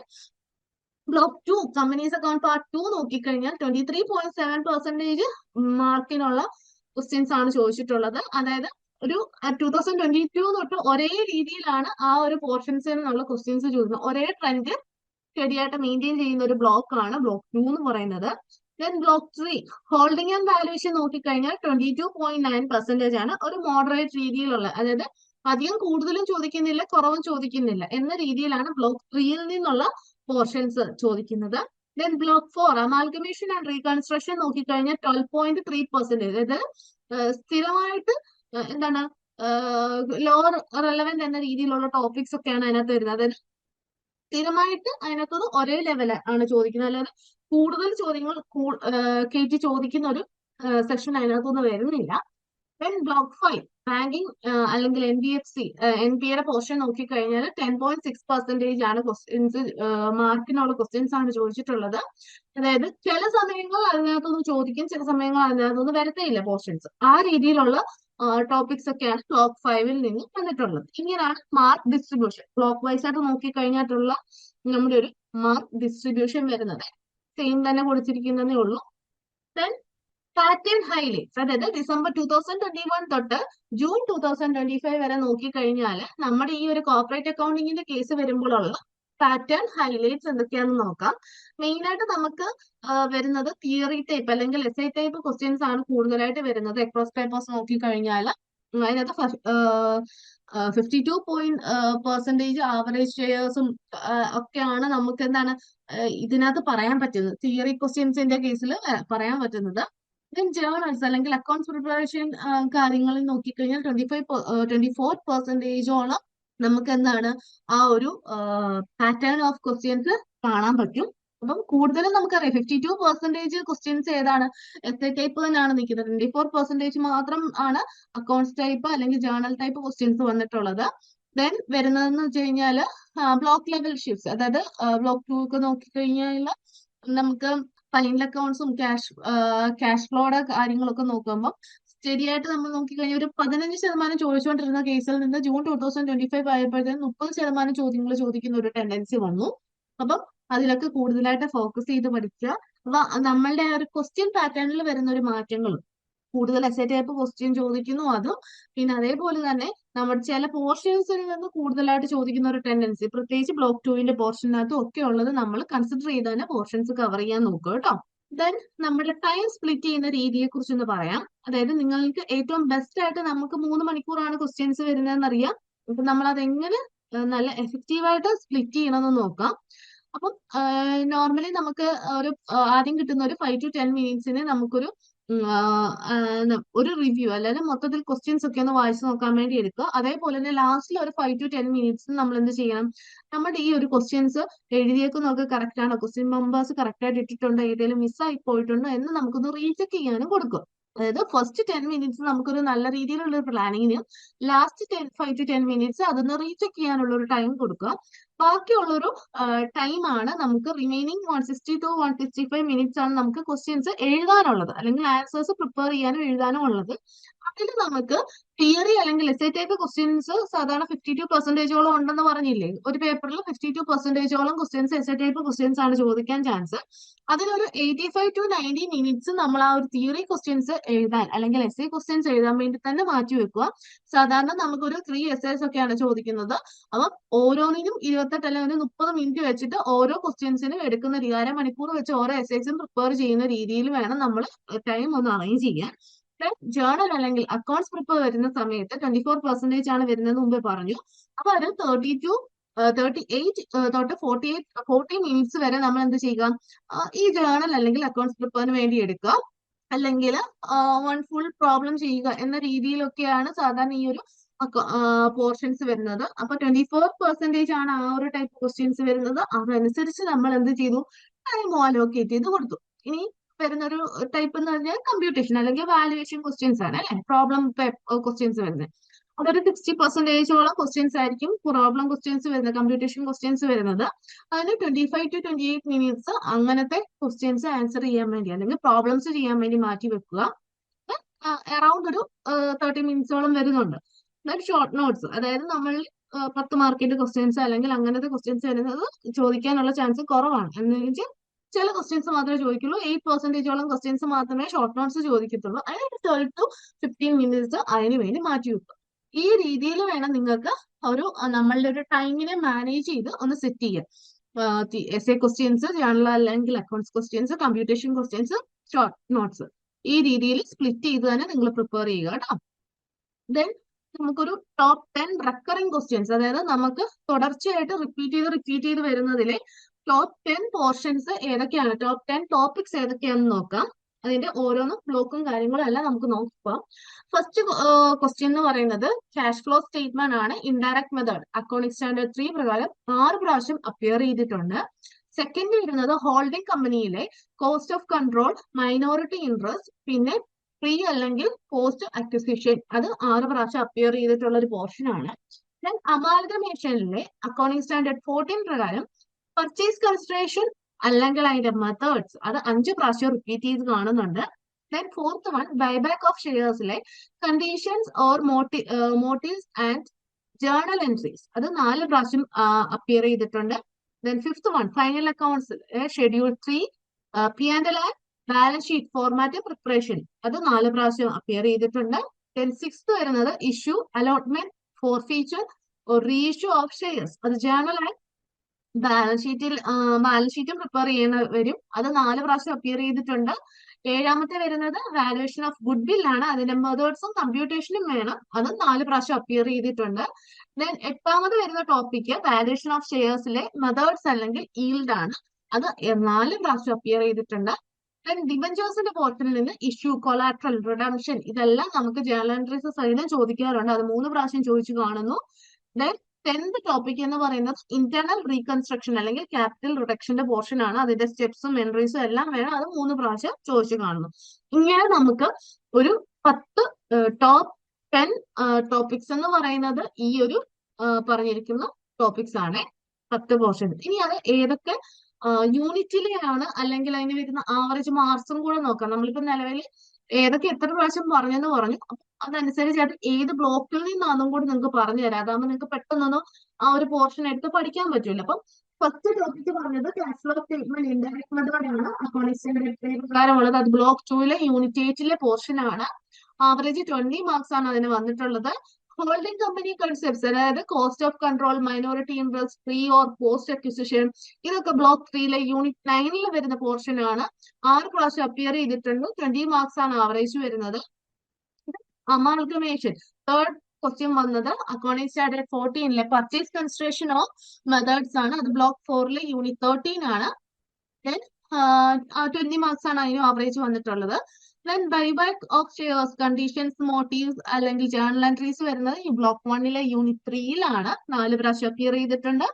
ബ്ലോക്ക് 2 കമ്പനീസ് അക്കൗണ്ട് പാർട്ട് 2 നോക്കിക്കഴിഞ്ഞാൽ 23.7% മാർക്കിനുള്ള ക്വസ്റ്റ്യൻസ് ആണ് ചോദിച്ചിട്ടുള്ളത്. അതായത് ഒരു 2022 തൊട്ട് ഒരേ രീതിയിലാണ് ആ ഒരു പോർഷൻസിൽ നിന്നുള്ള ക്വസ്റ്റ്യൻസ് ചോദിക്കുന്നത്. ഒരേ ട്രെൻഡ് ശരിയായിട്ട് മെയിൻറ്റെയിൻ ചെയ്യുന്ന ഒരു ബ്ലോക്ക് ആണ് ബ്ലോക്ക് 2 എന്ന് പറയുന്നത്. Then block 3 holding and valuation നോക്കിക്കഴിഞ്ഞാൽ 22.9% ആണ്. ഒരു മോഡറേറ്റ് രീതിയിലുള്ള, അതായത് അധികം കൂടുതലും ചോദിക്കുന്നില്ല കുറവും ചോദിക്കുന്നില്ല എന്ന രീതിയിലാണ് ബ്ലോക്ക് 3യിൽ നിന്നുള്ള പോർഷൻസ് ചോദിക്കുന്നത്. Then block 4 amalgamation and reconstruction നോക്കിക്കഴിഞ്ഞാൽ 12.3%. അതായത് സ്ഥിരമായിട്ട് എന്താണ് ലോവർ റെലവെന്റ് എന്ന രീതിയിലുള്ള ടോപ്പിക്സ് ഒക്കെയാണ് അതിനകത്ത് വരുന്നത്. അതായത് സ്ഥിരമായിട്ട് അതിനകത്ത് ഒരേ ലെവൽ ആണ് ചോദിക്കുന്നത്. അല്ലാതെ കൂടുതൽ ചോദ്യങ്ങൾ കയറ്റി ചോദിക്കുന്ന ഒരു സെക്ഷൻ അതിനകത്തൊന്നും വരുന്നില്ല. ദെൻ ബ്ലോക്ക് 5 ബാങ്കിങ് അല്ലെങ്കിൽ NBAയുടെ പോർഷൻ നോക്കിക്കഴിഞ്ഞാൽ 10.6% ആണ് ക്വസ്റ്റ്യൻസ് മാർക്കിനുള്ള ക്വസ്റ്റ്യൻസ് ആണ് ചോദിച്ചിട്ടുള്ളത്. അതായത് ചില സമയങ്ങൾ അതിനകത്തൊന്നും ചോദിക്കും, ചില സമയങ്ങൾ അതിനകത്തൊന്നും വരത്തേയില്ല പോർഷൻസ്. ആ രീതിയിലുള്ള ടോപ്പിക്സ് ഒക്കെയാണ് ബ്ലോക്ക് 5ൽ നിന്ന് വന്നിട്ടുള്ളത്. ഇങ്ങനെയാണ് മാർക്ക് ഡിസ്ട്രിബ്യൂഷൻ ബ്ലോക്ക് വൈസ് ആയിട്ട് നോക്കിക്കഴിഞ്ഞിട്ടുള്ള നമ്മുടെ ഒരു മാർക്ക് ഡിസ്ട്രിബ്യൂഷൻ വരുന്നത്. സെയിം തന്നെ കൊടുത്തിരിക്കുന്നതേ ഉള്ളൂ. ദെൻ പാറ്റേൺ ഹൈലൈറ്റ്സ്, അതായത് ഡിസംബർ 2021 തൊട്ട് ജൂൺ 2025 വരെ നോക്കിക്കഴിഞ്ഞാൽ നമ്മുടെ ഈ ഒരു കോർപ്പറേറ്റ് അക്കൗണ്ടിങ്ങിന്റെ കേസ് വരുമ്പോഴുള്ള പാറ്റേൺ ഹൈലൈറ്റ്സ് എന്തൊക്കെയാണെന്ന് നോക്കാം. മെയിൻ ആയിട്ട് നമുക്ക് വരുന്നത് തിയറി ടൈപ്പ് അല്ലെങ്കിൽ എസ്ഐ ടൈപ്പ് ക്വസ്റ്റ്യൻസ് ആണ് കൂടുതലായിട്ട് വരുന്നത്. അക്രോസ് പേപ്പേഴ്സ് നോക്കിക്കഴിഞ്ഞാൽ അതിനകത്ത് 52% ആവറേജ് ഷെയർസും ഒക്കെയാണ് നമുക്ക് എന്താണ് ഇതിനകത്ത് പറയാൻ പറ്റുന്നത്. തിയറി ക്വസ്റ്റ്യൻസിന്റെ കേസിൽ പറയാൻ പറ്റുന്നത്. ദെൻ ജേർണൽസ് അല്ലെങ്കിൽ അക്കൗണ്ട്സ് പ്രിപ്പറേഷൻ കാര്യങ്ങളിൽ നോക്കിക്കഴിഞ്ഞാൽ 24% നമുക്ക് എന്താണ് ആ ഒരു പാറ്റേൺ ഓഫ് ക്വസ്റ്റ്യൻസ് കാണാൻ പറ്റും. അപ്പം കൂടുതലും നമുക്കറിയാം 52% ക്വസ്റ്റ്യൻസ് ഏതാണ് എസ്എ ടൈപ്പ് തന്നെയാണ് നിൽക്കുന്നത്. 24% മാത്രം ആണ് അക്കൗണ്ട്സ് ടൈപ്പ് അല്ലെങ്കിൽ ജേർണൽ ടൈപ്പ് ക്വസ്റ്റ്യൻസ് വന്നിട്ടുള്ളത്. ദെൻ വരുന്നതെന്ന് വെച്ച് കഴിഞ്ഞാൽ ബ്ലോക്ക് ലെവൽ ഷിഫ്റ്റ്സ്, അതായത് ബ്ലോക്ക് 2 ഒക്കെ നോക്കിക്കഴിഞ്ഞാൽ നമുക്ക് ഫൈനൽ അക്കൗണ്ട്സും ക്യാഷ് ഫ്ലോയുടെ കാര്യങ്ങളൊക്കെ നോക്കുമ്പോൾ ശരിയായിട്ട് നമ്മൾ നോക്കിക്കഴിഞ്ഞാൽ ഒരു 15% ചോദിച്ചുകൊണ്ടിരുന്ന കേസിൽ നിന്ന് ജൂൺ 2025 ആയപ്പോഴത്തേക്കും 30% ചോദ്യങ്ങൾ ചോദിക്കുന്ന ഒരു ടെൻഡൻസി വന്നു. അപ്പം അതിലൊക്കെ കൂടുതലായിട്ട് ഫോക്കസ് ചെയ്ത് പഠിക്കുക. അപ്പൊ നമ്മളുടെ ആ ഒരു ക്വസ്റ്റ്യൻ പാറ്റേണിൽ വരുന്ന ഒരു മാറ്റങ്ങളും കൂടുതൽ എസ്സേ ടൈപ്പ് ക്വസ്റ്റ്യൻ ചോദിക്കുന്നു അതും, പിന്നെ അതേപോലെ തന്നെ നമ്മുടെ ചില പോർഷൻസിൽ നിന്ന് കൂടുതലായിട്ട് ചോദിക്കുന്ന ഒരു ടെൻഡൻസി, പ്രത്യേകിച്ച് ബ്ലോക്ക് 2ന്റെ പോർഷനകത്തും ഒക്കെ ഉള്ളത് നമ്മൾ കൺസിഡർ ചെയ്ത് തന്നെ പോർഷൻസ് കവർ ചെയ്യാൻ നോക്കുക കേട്ടോ. ദെൻ നമ്മുടെ ടൈം സ്പ്ലിറ്റ് ചെയ്യുന്ന രീതിയെ കുറിച്ചൊന്ന് പറയാം. അതായത് നിങ്ങൾക്ക് ഏറ്റവും ബെസ്റ്റ് ആയിട്ട് നമുക്ക് 3 മണിക്കൂറാണ് ക്വസ്റ്റ്യൻസ് വരുന്നതെന്ന് അറിയാം. അപ്പൊ നമ്മൾ അതെങ്ങനെ നല്ല എഫക്റ്റീവായിട്ട് സ്പ്ലിറ്റ് ചെയ്യണമെന്ന് നോക്കാം. അപ്പം നോർമലി നമുക്ക് ഒരു ആദ്യം കിട്ടുന്ന ഒരു 5 to 10 മിനിറ്റ്സിന് നമുക്കൊരു ഒരു റിവ്യൂ അല്ലെങ്കിൽ മൊത്തത്തിൽ ക്വസ്റ്റ്യൻസ് ഒക്കെ ഒന്ന് വായിച്ചു നോക്കാൻ വേണ്ടി എടുക്കുക. അതേപോലെ തന്നെ ലാസ്റ്റിൽ ഒരു 5 to 10 മിനിറ്റ്സ് നമ്മൾ എന്ത് ചെയ്യണം, നമ്മുടെ ഈ ഒരു ക്വസ്റ്റ്യൻസ് എഴുതിയേക്കുന്നതൊക്കെ കറക്റ്റ് ആണോ, ക്വസ്റ്റ്യൻ നമ്പേഴ്സ് കറക്റ്റ് ആയിട്ട് ഇട്ടിട്ടുണ്ടോ, ഏതെങ്കിലും മിസ്സായി പോയിട്ടുണ്ടോ എന്ന് നമുക്കൊന്ന് റീചെക്ക് ചെയ്യാനും കൊടുക്കും. അതായത് ഫസ്റ്റ് 10 മിനിറ്റ്സ് നമുക്കൊരു നല്ല രീതിയിലുള്ള ഒരു പ്ലാനിങ്ങിനും ലാസ്റ്റ് 5 to 10 മിനിറ്റ്സ് അതൊന്ന് റീചെക്ക് ചെയ്യാനുള്ള ഒരു ടൈം കൊടുക്കുക. ബാക്കിയുള്ളൊരു ടൈമാണ് നമുക്ക് റിമൈനിങ് 160 to 165 മിനിറ്റ്സ് ആണ് നമുക്ക് ക്വസ്റ്റ്യൻസ് എഴുതാനുള്ളത്, അല്ലെങ്കിൽ ആൻസേഴ്സ് പ്രിപ്പയർ ചെയ്യാനും എഴുതാനും ഉള്ളത്. അതിൽ നമുക്ക് തിയറി അല്ലെങ്കിൽ എസ്സേ ടൈപ്പ് ക്വസ്റ്റ്യൻസ് സാധാരണ 52% ഉണ്ടെന്ന് പറഞ്ഞില്ലേ, ഒരു പേപ്പറിൽ 52% ക്വസ്റ്റ്യൻസ് എസ്സേ ടൈപ്പ് ക്വസ്റ്റ്യൻസ് ആണ് ചോദിക്കാൻ ചാൻസ്. അതിലൊരു 85 to 90 മിനിറ്റ്സ് നമ്മൾ ആ ഒരു തിയറി ക്വസ്റ്റ്യൻസ് എഴുതാൻ അല്ലെങ്കിൽ എസ്സേ ക്വസ്റ്റ്യൻസ് എഴുതാൻ വേണ്ടി തന്നെ മാറ്റി വെക്കുക. സാധാരണ നമുക്കൊരു 3 essays ഒക്കെയാണ് ചോദിക്കുന്നത്. അപ്പം ഓരോന്നിനും 28 അല്ലെങ്കിൽ 30 മിനിറ്റ് വെച്ചിട്ട് ഓരോ ക്വസ്റ്റ്യൻസിനും എടുക്കുന്ന 1/2 മണിക്കൂർ വെച്ച് ഓരോ എസ്സേസും പ്രിപ്പയർ ചെയ്യുന്ന രീതിയിൽ വേണം നമ്മൾ ടൈം ഒന്ന് അറേഞ്ച് ചെയ്യാൻ. ജേർണൽ അല്ലെങ്കിൽ അക്കൗണ്ട്സ് പ്രിപ്പയർ വരുന്ന സമയത്ത് 24% ആണ് വരുന്നത് മുമ്പേ പറഞ്ഞു. അപ്പൊ അത് 38 തൊട്ട് 40 മിനിറ്റ്സ് വരെ നമ്മൾ എന്ത് ചെയ്യുക, ഈ ജേർണൽ അല്ലെങ്കിൽ അക്കൗണ്ട്സ് പ്രിപ്പയറിന് വേണ്ടി എടുക്കുക, അല്ലെങ്കിൽ വൺ ഫുൾ പ്രോബ്ലം ചെയ്യുക എന്ന രീതിയിലൊക്കെയാണ് സാധാരണ ഈ ഒരു പോർഷൻസ് വരുന്നത്. അപ്പൊ 24% ആണ് ആ ഒരു ടൈപ്പ് ക്വസ്റ്റ്യൻസ് വരുന്നത്. അതനുസരിച്ച് നമ്മൾ എന്ത് ചെയ്തു, ടൈം അലോക്കേറ്റ് ചെയ്ത് കൊടുത്തു. ഇനി വരുന്ന ഒരു ടൈപ്പ് എന്ന് പറഞ്ഞാൽ കമ്പ്യൂട്ടേഷൻ അല്ലെങ്കിൽ വാല്യുവേഷൻ ക്വസ്റ്റ്യൻസ് ആണ് അല്ലെ, പ്രോബ്ലം ക്വസ്റ്റ്യൻസ് വരുന്നത്. അതൊരു 60%ഓളം ക്വസ്റ്റ്യൻസ് ആയിരിക്കും പ്രോബ്ലം ക്വസ്റ്റ്യൻസ് വരുന്നത്, കമ്പ്യൂട്ടേഷൻ ക്വസ്റ്റ്യൻസ് വരുന്നത്. അതിന് 25 to 28 മിനിറ്റ്സ് അങ്ങനത്തെ ക്വസ്റ്റ്യൻസ് ആൻസർ ചെയ്യാൻ വേണ്ടി അല്ലെങ്കിൽ പ്രോബ്ലംസ് ചെയ്യാൻ വേണ്ടി മാറ്റി വെക്കുക. അറൌണ്ട് ഒരു 30 മിനിറ്റ്സോളം വരുന്നുണ്ട്. ഷോർട്ട് നോട്ട്സ്, അതായത് നമ്മൾ 10 മാർക്കിന്റെ ക്വസ്റ്റ്യൻസ് അല്ലെങ്കിൽ അങ്ങനത്തെ ക്വസ്റ്റ്യൻസ് വരുന്നത് ചോദിക്കാനുള്ള ചാൻസ് കുറവാണ്. എന്ന് വെച്ചാൽ ചില ക്വസ്റ്റ്യൻസ് മാത്രമേ ചോദിക്കുള്ളൂ. 8%ഓളം ക്വസ്റ്റ്യൻസ് മാത്രമേ ഷോർട്ട് നോട്ട്സ് ചോദിക്കത്തുള്ളൂ. അതിന് 12 to 15 മിനിറ്റ്സ് അതിന് വേണ്ടി മാറ്റി വെക്കുക. ഈ രീതിയിൽ വേണം നിങ്ങൾക്ക് ഒരു നമ്മളുടെ ഒരു ടൈമിനെ മാനേജ് ചെയ്ത് ഒന്ന് സെറ്റ് ചെയ്യാം. എസ്സേ ക്വസ്റ്റ്യൻസ്, ജേർണൽ അല്ലെങ്കിൽ accounts questions, computation questions, short notes, ഈ രീതിയിൽ സ്പ്ലിറ്റ് ചെയ്ത് തന്നെ നിങ്ങൾ പ്രിപ്പയർ ചെയ്യുക കേട്ടോ. ദെൻ നമുക്കൊരു ടോപ്പ് 10 റെക്കറിംഗ് ക്വസ്റ്റ്യൻസ്, അതായത് നമുക്ക് തുടർച്ചയായിട്ട് റിപ്പീറ്റ് ചെയ്ത് വരുന്നതിലെ ടോപ്പ് 10 പോർഷൻസ് ഏതൊക്കെയാണ്, ടോപ്പ് 10 ടോപ്പിക്സ് ഏതൊക്കെയാണെന്ന് നോക്കാം. അതിന്റെ ഓരോന്നും ബ്ലോക്കും കാര്യങ്ങളും എല്ലാം നമുക്ക് നോക്കാം. ഫസ്റ്റ് ക്വസ്റ്റ്യൻ എന്ന് പറയുന്നത് ക്യാഷ് ഫ്ലോ സ്റ്റേറ്റ്മെന്റ് ആണ്. ഇൻഡയറക്ട് മെത്തേഡ് അക്കൗണ്ടിംഗ് സ്റ്റാൻഡേർഡ് 3 പ്രകാരം 6 പ്രാവശ്യം അപ്പിയർ ചെയ്തിട്ടുണ്ട്. സെക്കൻഡ് വരുന്നത് ഹോൾഡിംഗ് കമ്പനിയിലെ cost of control, minority interest, പിന്നെ പ്രീ അല്ലെങ്കിൽ പോസ്റ്റ് അക്വിസിഷൻ, അത് 6 പ്രാവശ്യം അപ്പിയർ ചെയ്തിട്ടുള്ള ഒരു പോർഷൻ ആണ്. ദെൻ അമാൽഗമേഷനിലെ അക്കൗണ്ടിംഗ് സ്റ്റാൻഡേർഡ് 14 പ്രകാരം പർച്ചേസ് കൺസിഡറേഷൻ അല്ലെങ്കിൽ അതിന്റെ മെത്തേഡ്സ്, അത് 5 പ്രാവശ്യം റിപ്പീറ്റ് ചെയ്ത് കാണുന്നുണ്ട്. Then fourth one buyback of ഷെയർസിലെ conditions or motives and journal entries, അത് 4 പ്രാവശ്യം അപ്പിയർ ചെയ്തിട്ടുണ്ട്. Then fifth one final accounts schedule 3 P&L and balance sheet format preparation, അത് 4 പ്രാവശ്യം അപ്പിയർ ചെയ്തിട്ടുണ്ട്. ദെൻ സിക്സ്ത് വരുന്നത് issue, allotment, forfeiture reissue of shares, അത് journal and balance ഷീറ്റും prepare ചെയ്യുന്ന വരും, അത് 4 പ്രാവശ്യം അപ്പിയർ ചെയ്തിട്ടുണ്ട്. ഏഴാമത്തെ വരുന്നത് വാലുവേഷൻ ഓഫ് ഗുഡ് വിൽ ആണ്, അതിന്റെ മെത്തേഡ്സും കമ്പ്യൂട്ടേഷനും വേണം, അത് 4 പ്രാവശ്യം അപ്പിയർ ചെയ്തിട്ടുണ്ട്. ദെൻ എട്ടാമത് വരുന്ന ടോപ്പിക്ക് വാലുവേഷൻ ഓഫ് ഷെയർസിലെ മെത്തേഡ്സ് അല്ലെങ്കിൽ ഈൽഡ് ആണ്, അത് 4 പ്രാവശ്യം അപ്പിയർ ചെയ്തിട്ടുണ്ട്. ദെൻ ഡിബഞ്ചേഴ്സിന്റെ പോർട്ടലിൽ നിന്ന് ഇഷ്യൂ, കൊളാട്രൽ, റിഡംഷൻ, ഇതെല്ലാം നമുക്ക് ജേർണൽ എൻട്രീസ് സഹിതം ചോദിക്കാറുണ്ട്, അത് 3 പ്രാവശ്യം ചോദിച്ചു കാണുന്നു. ദെൻ 10th ടോപ്പിക് എന്ന് പറയുന്നത് ഇന്റേണൽ റീകൺസ്ട്രക്ഷൻ അല്ലെങ്കിൽ ക്യാപിറ്റൽ റിഡക്ഷന്റെ പോർഷൻ ആണ്, അതിന്റെ സ്റ്റെപ്സും എൻട്രീസും എല്ലാം വേണം, അത് 3 പ്രാവശ്യം ചോദിച്ചു കാണുന്നു. ഇങ്ങനെ നമുക്ക് ഒരു 10 ടോപ്പ് 10 ടോപ്പിക്സ് എന്ന് പറയുന്നത് ഈ ഒരു പറഞ്ഞിരിക്കുന്ന ടോപ്പിക്സ് ആണ്, 10 പോർഷൻ. ഇനി അത് ഏതൊക്കെ യൂണിറ്റിലെയാണ് അല്ലെങ്കിൽ അതിന് വരുന്ന ആവറേജ് മാർക്സും കൂടെ നോക്കാം. നമ്മളിപ്പോ നിലവിൽ ഏതൊക്കെ എത്ര പ്രാവശ്യം പറഞ്ഞു അപ്പൊ അതനുസരിച്ച് അത് ഏത് ബ്ലോക്കിൽ നിന്നാണെന്നും കൂടി നിങ്ങൾക്ക് പറഞ്ഞു തരാം. അതാകുമ്പോൾ നിങ്ങൾക്ക് പെട്ടെന്നൊന്നും ആ ഒരു പോർഷൻ എടുത്ത് പഠിക്കാൻ പറ്റില്ല. അപ്പം ഫസ്റ്റ് ടോപ്പിക് പറഞ്ഞത് cash flow statement indirect method ആണ്, അക്കൗണ്ടിംഗ് സ്റ്റാൻഡേർഡ് 3 പ്രകാരമുള്ളത്. അത് ബ്ലോക്ക് 2ലെ യൂണിറ്റ് 8ലെ പോർഷൻ ആണ്. ആവറേജ് 20 മാർക്സ് ആണ് അതിന് വന്നിട്ടുള്ളത്. ഹോൾഡിംഗ് കമ്പനി കൺസെപ്റ്റ്സ്, അതായത് cost of control, minority interest, pre or post acquisition, ഇതൊക്കെ ബ്ലോക്ക് 3 യൂണിറ്റ് 9 വരുന്ന പോർഷൻ ആണ്. 6 പ്രാവശ്യം അപ്പിയർ ചെയ്തിട്ടുണ്ട്. 20 മാർക്സ് ആണ് ആവറേജ് വരുന്നത്. അമാൽഗമേഷൻ, തേർഡ് ക്വസ്റ്റ്യൻ വന്നത് accounting standard 14 purchase consideration of methods ആണ്. അത് ബ്ലോക്ക് 4 യൂണിറ്റ് 13 ആണ്. ദെൻ 20 മാർക്സ് ആണ് അതിന് ആവറേജ് വന്നിട്ടുള്ളത്. Then buyback of shares, conditions, motifs അല്ലെങ്കിൽ ജേർണൽ എൻട്രീസ് വരുന്നത് ഈ ബ്ലോക്ക് 1 യൂണിറ്റ് 3 4 പ്രാവശ്യം അപ്പിയർ ചെയ്തിട്ടുണ്ട്.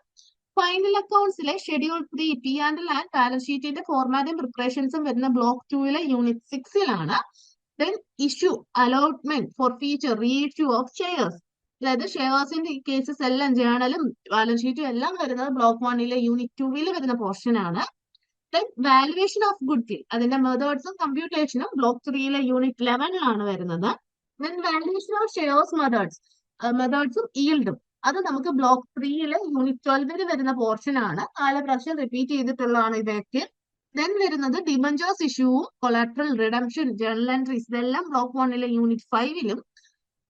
ഫൈനൽ അക്കൗണ്ട്സിലെ ഷെഡ്യൂൾ 3 പി ആൻഡ് ബാലൻസ് ഷീറ്റിന്റെ ഫോർമാറ്റും പ്രിപ്പറേഷൻസും വരുന്ന block 2 unit 6 then issue, allotment, forfeiture, reissue of shares, അതായത് ഷെയർസിന്റെ കേസസ് എല്ലാം ജേണലും ബാലൻസ് ഷീറ്റും എല്ലാം വരുന്നത് ബ്ലോക്ക് 1 യൂണിറ്റ് 2 വരുന്ന പോർഷൻ ആണ്. ദെൻ വാലുവേഷൻ ഓഫ് ഗുഡ്വിൽ, അതിന്റെ മെത്തേഡ്സും കമ്പ്യൂട്ടേഷനും ബ്ലോക്ക് 3 യൂണിറ്റ് 11 വരുന്നത്. ദെൻ വാലുവേഷൻ ഓഫ് ഷെയർസ് മെത്തേഡ്സും ഈൽഡും, അത് നമുക്ക് ബ്ലോക്ക് 3 യൂണിറ്റ് 12 വരുന്ന പോർഷൻ ആണ്. 4 പ്രാവശ്യം റിപ്പീറ്റ് ചെയ്തിട്ടുള്ളതാണ് ഇവയൊക്കെ. ദെൻ വരുന്നത് ഡിബഞ്ചേഴ്സ് ഇഷ്യൂവും കൊളാട്രൽ റിഡംഷൻ, ജേർണൽ എൻട്രീസ്, ഇതെല്ലാം block 1 unit 5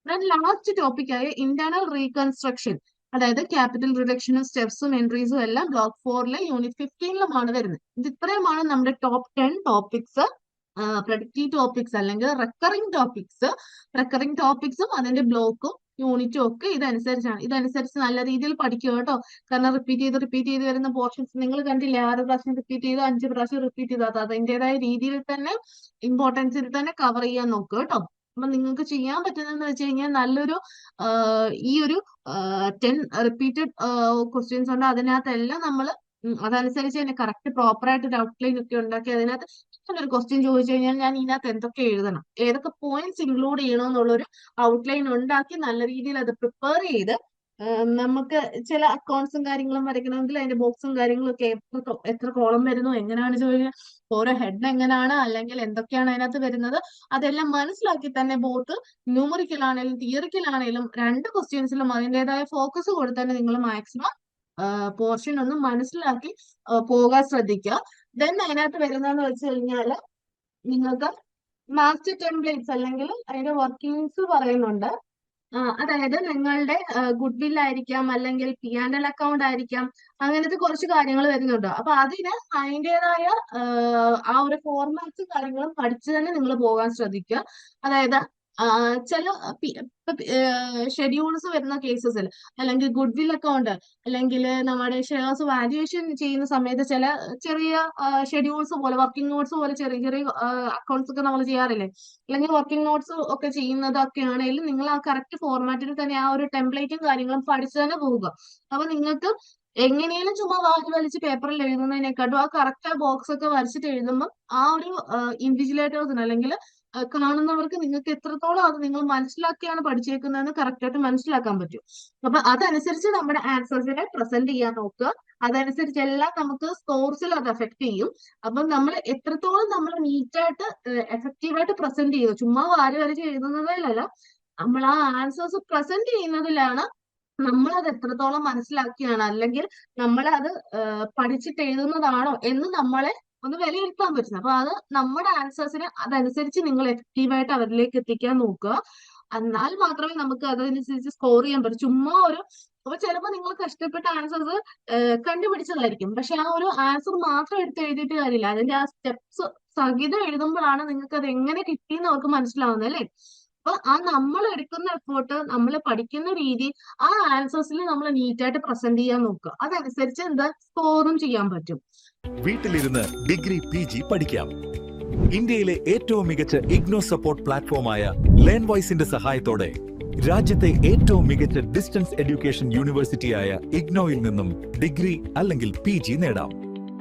then last topic ആയ ഇന്റേണൽ റീകൺസ്ട്രക്ഷൻ, അതായത് ക്യാപിറ്റൽ റിഡക്ഷനും സ്റ്റെപ്സും എൻട്രീസും എല്ലാം ബ്ലോക്ക് 4 യൂണിറ്റ് 15 വരുന്നത്. ഇത് ഇത്രയുമാണ് നമ്മുടെ ടോപ്പ് 10 ടോപ്പിക്സ്. പ്രൊഡക്റ്റീവ് ടോപ്പിക്സ് അല്ലെങ്കിൽ റെക്കറിംഗ് ടോപ്പിക്സും അതിന്റെ ബ്ലോക്കും യൂണിറ്റും ഒക്കെ ഇതനുസരിച്ച് നല്ല രീതിയിൽ പഠിക്കുക കേട്ടോ. കാരണം റിപ്പീറ്റ് ചെയ്ത് വരുന്ന പോർഷൻസ് നിങ്ങൾ കണ്ടില്ലേ, 6 പ്രാവശ്യം റിപ്പീറ്റ് ചെയ്ത് 5 പ്രാവശ്യം റിപ്പീറ്റ് ചെയ്താൽ അതിൻ്റെതായ രീതിയിൽ തന്നെ ഇമ്പോർട്ടൻസിൽ തന്നെ കവർ ചെയ്യാൻ നോക്കുക കേട്ടോ. അപ്പൊ നിങ്ങൾക്ക് ചെയ്യാൻ പറ്റുന്നതെന്ന് വെച്ച് കഴിഞ്ഞാൽ നല്ലൊരു ഈ ഒരു 10 റിപ്പീറ്റഡ് ക്വസ്റ്റ്യൻസ് ഉണ്ട്. അതിനകത്തെല്ലാം നമ്മൾ അതനുസരിച്ച് തന്നെ കറക്റ്റ് പ്രോപ്പർ ആയിട്ട് ഒരു ഔട്ട്ലൈൻ ഒക്കെ ഉണ്ടാക്കി അതിനകത്ത് ഒരു ക്വസ്റ്റ്യൻ ചോദിച്ചു കഴിഞ്ഞാൽ ഞാൻ ഇതിനകത്ത് എന്തൊക്കെ എഴുതണം, ഏതൊക്കെ പോയിന്റ്സ് ഇൻക്ലൂഡ് ചെയ്യണം എന്നുള്ളൊരു ഔട്ട്ലൈൻ ഉണ്ടാക്കി നല്ല രീതിയിൽ അത് പ്രിപ്പയർ ചെയ്ത് നമുക്ക് ചില അക്കൗണ്ട്സും കാര്യങ്ങളും വരയ്ക്കണമെങ്കിൽ അതിന്റെ ബോക്സും കാര്യങ്ങളും ഒക്കെ എത്ര കോളം വരുന്നു, എങ്ങനെയാണ് ചോദിക്കുക, ഓരോ ഹെഡ് എങ്ങനെയാണ്, അല്ലെങ്കിൽ എന്തൊക്കെയാണ് അതിനകത്ത് വരുന്നത്, അതെല്ലാം മനസ്സിലാക്കി തന്നെ ബോത്ത് ന്യൂമറിക്കൽ ആണെങ്കിലും തിയറിക്കൽ ആണെങ്കിലും 2 ക്വസ്റ്റ്യൻസിലും അതിൻ്റെതായ ഫോക്കസ് കൊടുത്ത് തന്നെ നിങ്ങൾ മാക്സിമം പോർഷൻ ഒന്ന് മനസ്സിലാക്കി പോകാൻ ശ്രദ്ധിക്കുക. ദെൻ അതിനകത്ത് വരുന്നതെന്ന് വെച്ച് കഴിഞ്ഞാൽ നിങ്ങൾക്ക് മാസ്റ്റർ ടെംപ്ലേറ്റ്സ് അല്ലെങ്കിൽ അതിന്റെ വർക്കിംഗ്സ് പറയുന്നുണ്ട്. അതായത് നിങ്ങളുടെ ഗുഡ് വിൽ ആയിരിക്കാം, അല്ലെങ്കിൽ പി ആൻഡ് എൽ അക്കൗണ്ട് ആയിരിക്കാം, അങ്ങനത്തെ കുറച്ച് കാര്യങ്ങൾ വരുന്നുണ്ട്. അപ്പൊ അതിന് അതിൻ്റെതായ ആ ഒരു ഫോർമാറ്റ്സും കാര്യങ്ങളും പഠിച്ചു തന്നെ നിങ്ങൾ പോകാൻ ശ്രദ്ധിക്കുക. അതായത് ചില ഷെഡ്യൂൾസ് വരുന്ന കേസസിൽ അല്ലെങ്കിൽ ഗുഡ് വിൽ അക്കൗണ്ട് അല്ലെങ്കിൽ നമ്മുടെ ഷെയർസ് വാല്യുവേഷൻ ചെയ്യുന്ന സമയത്ത് ചില ചെറിയ ഷെഡ്യൂൾസ് പോലെ, വർക്കിംഗ് നോട്ട്സ് പോലെ ചെറിയ ചെറിയ അക്കൗണ്ട്സ് ഒക്കെ നമ്മൾ ചെയ്യാറില്ലേ, അല്ലെങ്കിൽ വർക്കിംഗ് നോട്ട്സ് ഒക്കെ ചെയ്യുന്നതൊക്കെ ആണെങ്കിലും നിങ്ങൾ ആ കറക്റ്റ് ഫോർമാറ്റിൽ തന്നെ ആ ഒരു ടെംപ്ലേറ്റും കാര്യങ്ങളും പഠിച്ചു തന്നെ പോവുക. അപ്പൊ നിങ്ങൾക്ക് എങ്ങനെയും ചുമ്മാ വാരി വലിച്ച് പേപ്പറിൽ എഴുതുന്നതിനെക്കാട്ടും ആ കറക്റ്റ് ആ ബോക്സ് ഒക്കെ വരച്ചിട്ട് എഴുതുമ്പോൾ ആ ഒരു ഇൻവിജിലേറ്റേഴ്സിന് അല്ലെങ്കിൽ കാണുന്നവർക്ക് നിങ്ങൾക്ക് എത്രത്തോളം അത് നിങ്ങൾ മനസ്സിലാക്കിയാണ് പഠിച്ചേക്കുന്നതെന്ന് കറക്റ്റ് ആയിട്ട് മനസ്സിലാക്കാൻ പറ്റും. അപ്പൊ അതനുസരിച്ച് നമ്മുടെ ആൻസേഴ്സിനെ പ്രസന്റ് ചെയ്യാൻ നോക്കുക. അതനുസരിച്ച് എല്ലാം നമുക്ക് സ്കോർസിൽ അത് എഫക്ട് ചെയ്യും. അപ്പൊ നമ്മൾ എത്രത്തോളം നമ്മൾ നീറ്റായിട്ട് എഫക്റ്റീവായിട്ട് പ്രസന്റ് ചെയ്യുക, ചുമ്മാ വാരി വരച്ച് എഴുതുന്നതിലല്ല, നമ്മൾ ആ ആൻസേഴ്സ് പ്രസന്റ് ചെയ്യുന്നതിലാണ് നമ്മളത് എത്രത്തോളം മനസ്സിലാക്കിയാണ് അല്ലെങ്കിൽ നമ്മളത് പഠിച്ചിട്ട് എഴുതുന്നതാണോ എന്ന് നമ്മളെ ഒന്ന് വിലയിരുത്താൻ പറ്റുന്നത്. അപ്പൊ അത് നമ്മുടെ ആൻസേഴ്സിന് അതനുസരിച്ച് നിങ്ങൾ എഫക്റ്റീവായിട്ട് അവരിലേക്ക് എത്തിക്കാൻ നോക്കുക. എന്നാൽ മാത്രമേ നമുക്ക് അതനുസരിച്ച് സ്കോർ ചെയ്യാൻ പറ്റൂ. ചുമ്മാ അപ്പൊ ചിലപ്പോൾ നിങ്ങൾ കഷ്ടപ്പെട്ട ആൻസേഴ്സ് കണ്ടുപിടിച്ചതായിരിക്കും, പക്ഷെ ആ ഒരു ആൻസർ മാത്രം എടുത്ത് എഴുതിയിട്ട് കാര്യമില്ല, അതിന്റെ ആ സ്റ്റെപ്സ് സഹിതം എഴുതുമ്പോഴാണ് നിങ്ങൾക്ക് അത് എങ്ങനെ കിട്ടിയെന്ന് അവർക്ക് മനസ്സിലാവുന്നത് അല്ലേ. അപ്പൊ ആ നമ്മൾ എടുക്കുന്ന എഫേർട്ട്, നമ്മൾ പഠിക്കുന്ന രീതി, ആ ആൻസേഴ്സിൽ നമ്മൾ നീറ്റായിട്ട് പ്രസന്റ് ചെയ്യാൻ നോക്കുക. അതനുസരിച്ച് സ്കോറും ചെയ്യാൻ പറ്റും. വീട്ടിലിരുന്ന് ഡിഗ്രി PG പഠിക്കാം. ഇന്ത്യയിലെ ഏറ്റവും മികച്ച ഇഗ്നോ സപ്പോർട്ട് പ്ലാറ്റ്ഫോമായ ലേൺ വോയ്സിന്റെ സഹായത്തോടെ രാജ്യത്തെ ഏറ്റവും മികച്ച ഡിസ്റ്റൻസ് എഡ്യൂക്കേഷൻ യൂണിവേഴ്സിറ്റിയായ ഇഗ്നോയിൽ നിന്നും ഡിഗ്രി അല്ലെങ്കിൽ PG നേടാം.